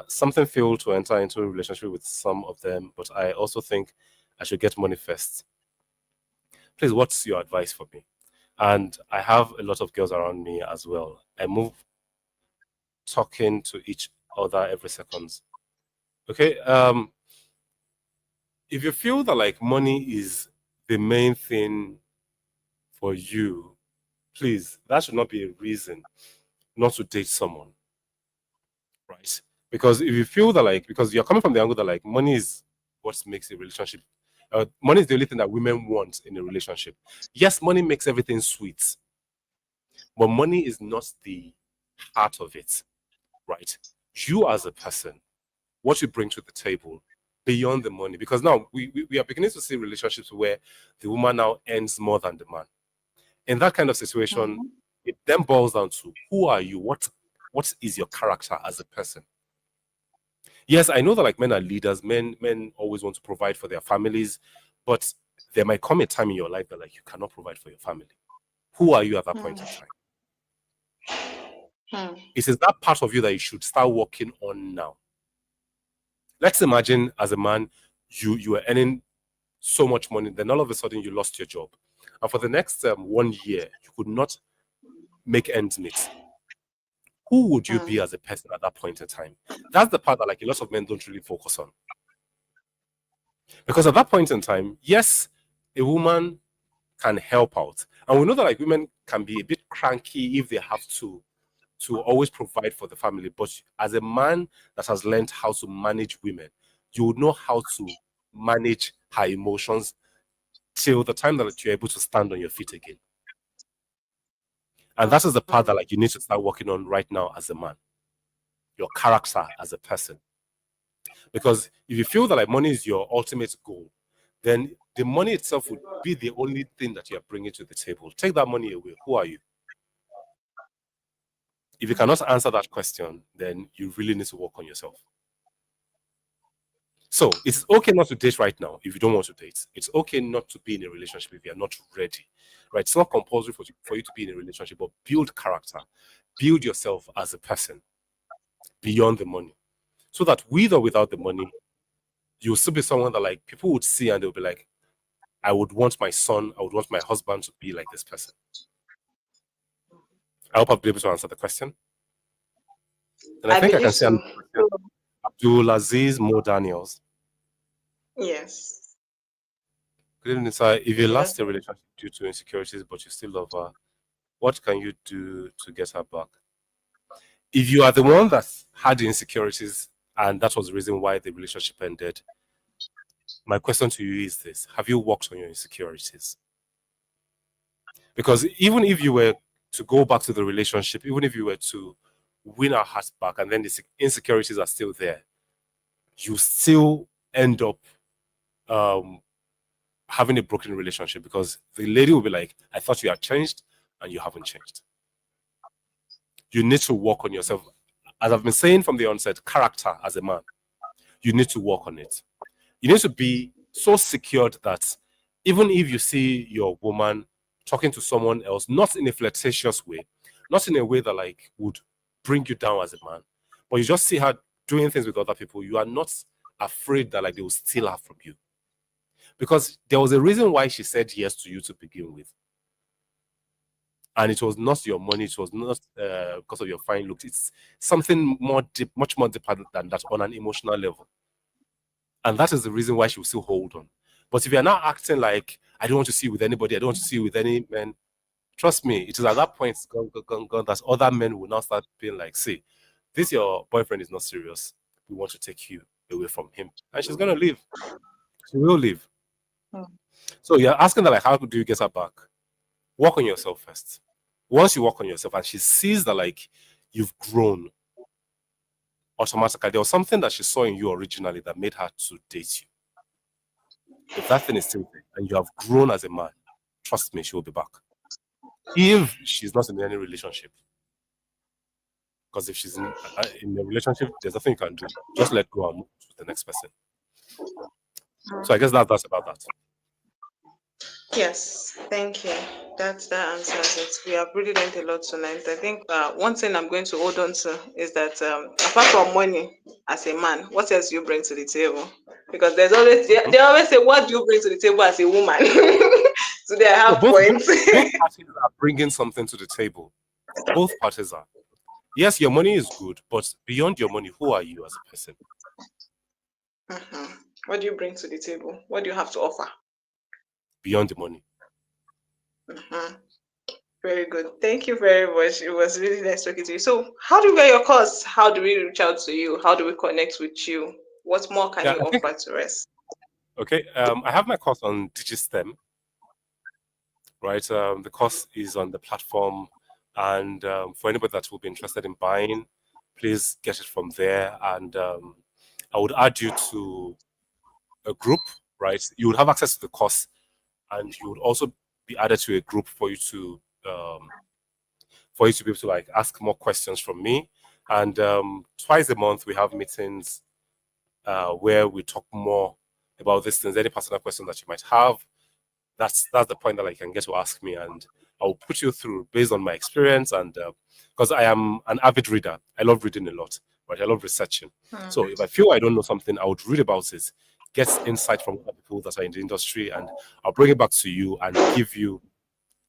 something failed to enter into a relationship with some of them, but I also think I should get money first. Please, what's your advice for me? And I have a lot of girls around me as well. I move talking to each other every second. Okay. If you feel that like money is the main thing for you, please, that should not be a reason not to date someone, right? Because if you feel that like, because you're coming from the angle that like money is what makes a relationship, money is the only thing that women want in a relationship. Yes, money makes everything sweet, but money is not the heart of it, right? You as a person, what you bring to the table beyond the money, because now we are beginning to see relationships where the woman now earns more than the man. In that kind of situation, Mm-hmm. it then boils down to who are you? What is your character as a person? Yes, I know that like men are leaders, men always want to provide for their families, but there might come a time in your life that like you cannot provide for your family. Who are you at that point in time? Mm-hmm. It is that part of you that you should start working on now. Let's imagine as a man, you are earning so much money, then all of a sudden you lost your job, and for the next 1 year you could not make ends meet. Who would you be as a person at that point in time? That's the part that like a lot of men don't really focus on. Because at that point in time, yes, a woman can help out. And we know that like women can be a bit cranky if they have to always provide for the family. But as a man that has learned how to manage women, you would know how to manage her emotions till the time that you're able to stand on your feet again. And that is the part that like you need to start working on right now as a man. Your character as a person. Because if you feel that like money is your ultimate goal, then the money itself would be the only thing that you are bringing to the table. Take that money away. Who are you? If you cannot answer that question, then you really need to work on yourself. So it's okay not to date right now if you don't want to date. It's okay not to be in a relationship if you're not ready. Right? It's not compulsory for you to be in a relationship, but build character, build yourself as a person beyond the money. So that with or without the money, you'll still be someone that like people would see and they'll be like, I would want my son, I would want my husband to be like this person. I hope I'll be able to answer the question. And I I think I believe can see so. another question. Abdul Aziz Mo Daniels. Yes. Good evening, sir. If you Yes. lost a relationship due to insecurities but you still love her, what can you do to get her back? If you are the one that had the insecurities and that was the reason why the relationship ended, my question to you is this: have you worked on your insecurities? Because even if you were to go back to the relationship, even if you were to win our hearts back and then the insecurities are still there, you still end up um, having a broken relationship because the lady will be like, I thought you had changed and you haven't changed. You need to work on yourself. As I've been saying from the onset, character as a man, you need to work on it. You need to be so secured that even if you see your woman talking to someone else, not in a flirtatious way, not in a way that like would bring you down as a man, but you just see her doing things with other people, you are not afraid that like they will steal her from you. Because there was a reason why she said yes to you to begin with. And it was not your money, it was not because of your fine looks. It's something more deep, much more deeper than that on an emotional level. And that is the reason why she will still hold on. But if you're not acting like, I don't want to see you with anybody, I don't want to see you with any men, trust me, it is at that point gone, that other men will now start being like, see, this your boyfriend is not serious. We want to take you away from him. And she's going to leave. She will leave. Mm. So you're asking that, like, how do you get her back? Work on yourself first. Once you work on yourself and she sees that, like, you've grown, automatically, there was something that she saw in you originally that made her to date you. If that thing is still there and you have grown as a man, trust me, she will be back. If she's not in any relationship, because if she's in a relationship, there's nothing you can do. Just let go and move to the next person. So I guess that's about that. Yes, thank you. That answers it. We have really learned a lot tonight. I think one thing I'm going to hold on to is that apart from money, as a man, what else do you bring to the table? Because there's always Mhm. they always say, "What do you bring to the table as a woman?" Today I No, have points. both parties are bringing something to the table. Both parties are. Yes, your money is good, but beyond your money, who are you as a person? Mhm. What do you bring to the table? What do you have to offer? Beyond the money. Mhm. Very good. Thank you very much. It was really nice talking to you. So, how do we get your course? How do we reach out to you? How do we connect with you? What more can Yeah, you I think offer to us? okay. I have my course on Digitstem, right? The course is on the platform, and for anybody that will be interested in buying, please get it from there. And I would add you to a group, right? You would have access to the course, and you would also be added to a group um, for you to be able to like ask more questions from me. And twice a month we have meetings where we talk more about these things. Any personal question that you might have, that's the point that like, you can get to ask me, and I'll put you through based on my experience. And because I am an avid reader, I love reading a lot, right? I love researching. So if I feel I don't know something, I would read about it, get insight from other people that are in the industry, and I'll bring it back to you and give you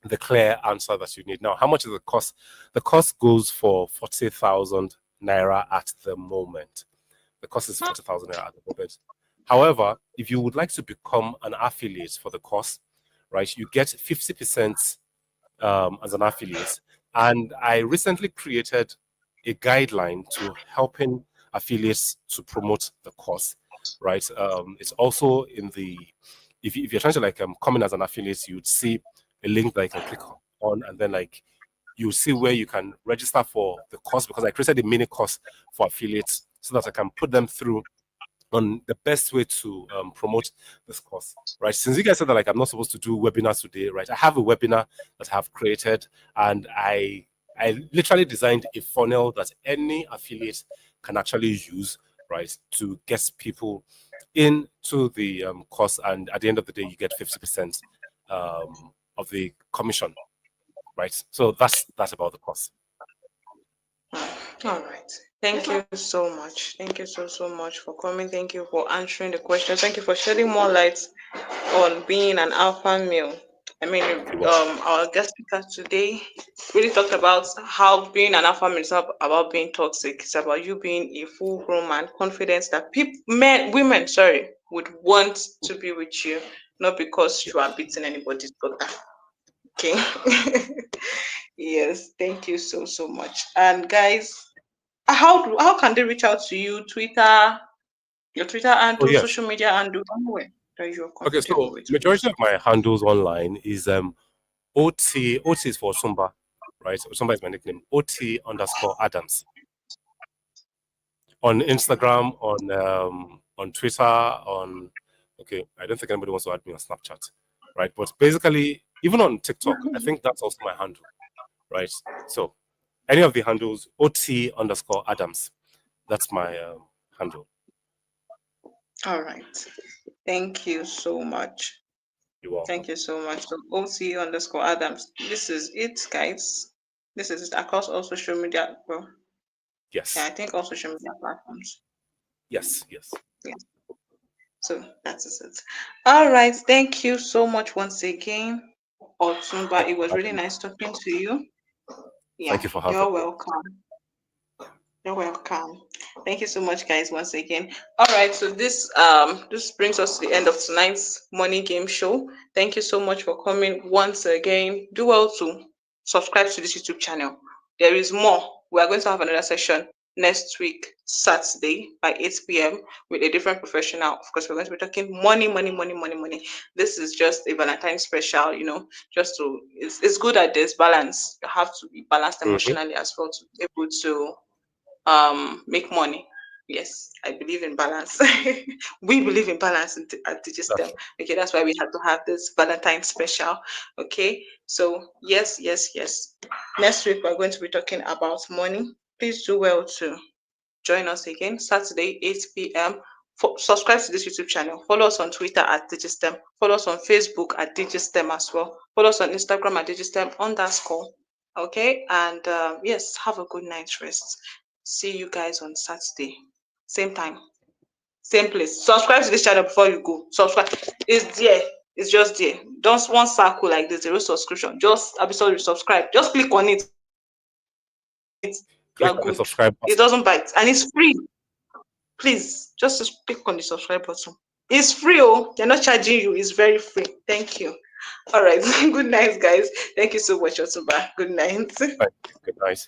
the clear answer that you need. Now, how much is the cost? The cost goes for 40,000 naira at the moment. The cost is 40,000 naira at the moment. However, if you would like to become an affiliate for the course, right, you get 50% as an affiliate. And I recently created a guideline to helping affiliates to promote the course, right? It's also in the if you're trying to like come in as an affiliate, you'd see a link that you can click on, and then like you see where you can register for the course, because I created a mini course for affiliates so that I can put them through on the best way to promote this course, right? Since you guys said that like I'm not supposed to do webinars today, right? I have a webinar that I have created, and I literally designed a funnel that any affiliate can actually use, right, to get people into the course, and at the end of the day, you get 50% of the commission, right? So that's about the course. All right. Thank you so much. Thank you so much for coming. Thank you for answering the questions. Thank you for shedding more light on being an alpha male. I mean, You're welcome. our guest speaker today really talked about how being an alpha male is not about being toxic. It's about you being a full-grown man, confidence that people, women, sorry, would want to be with you, not because you are beating anybody's daughter. Okay. Yes. Thank you so much. And guys, how can they reach out to you? Twitter, your Twitter Oh handle, yes. social media handle, anywhere that you're Okay, comfortable so with, majority please. of my handles online is OT is for Sumba, right? Sumba is my nickname. OT_Adams on Instagram, on Twitter, on okay. I don't think anybody wants to add me on Snapchat, right? But basically, even on TikTok, I think that's also my handle, right? So any of the handles, OT_Adams, that's my handle. All right. Thank you so much. You're welcome. Thank you so much. So OC_Adams. This is it, guys. This is it across all social media. Well, yeah, Yes, I think all social media platforms. yes, yes. Yeah. So that is it. All right. Thank you so much once again, Otumba. Thank It you for was really having me. nice talking to you. Thank Yeah, you for having you're me. welcome. You're welcome. Thank you so much, guys, once again. All right, so this brings us to the end of tonight's money game show. Thank you so much for coming once again. Do well to subscribe to this YouTube channel. There is more. We are going to have another session next week, Saturday by 8 p.m. with a different professional. Of course, we're going to be talking money, money, money, money, money. This is just a Valentine special, just to it's good that there's balance. You have to be balanced Hmm. emotionally as well to be able to make money. Yes, I believe in balance. We believe in balance at That's Digitstem. true. Okay, that's why we had to have this Valentine special. Okay, so yes, yes, yes. Next week we're going to be talking about money. Please do well to join us again Saturday 8 p.m. subscribe to this YouTube channel. Follow us on Twitter at Digitstem. Follow us on Facebook at Digitstem as well. Follow us on Instagram at Digitstem_. Okay, and yes, have a good night's rest. See you guys on Saturday, same time, same place. Subscribe to this channel before you go. Subscribe. It's there. It's just there. Just one circle like this, zero subscription. Just sorry, subscribe. Just click on it. You are good. Click It on the doesn't subscribe bite and button. it's free. Please just click on the subscribe button. It's free. Oh, they're not charging you. It's very free. Thank you. All right. Good night, guys. Thank you so much, Otuba. Good night. Right. Good night.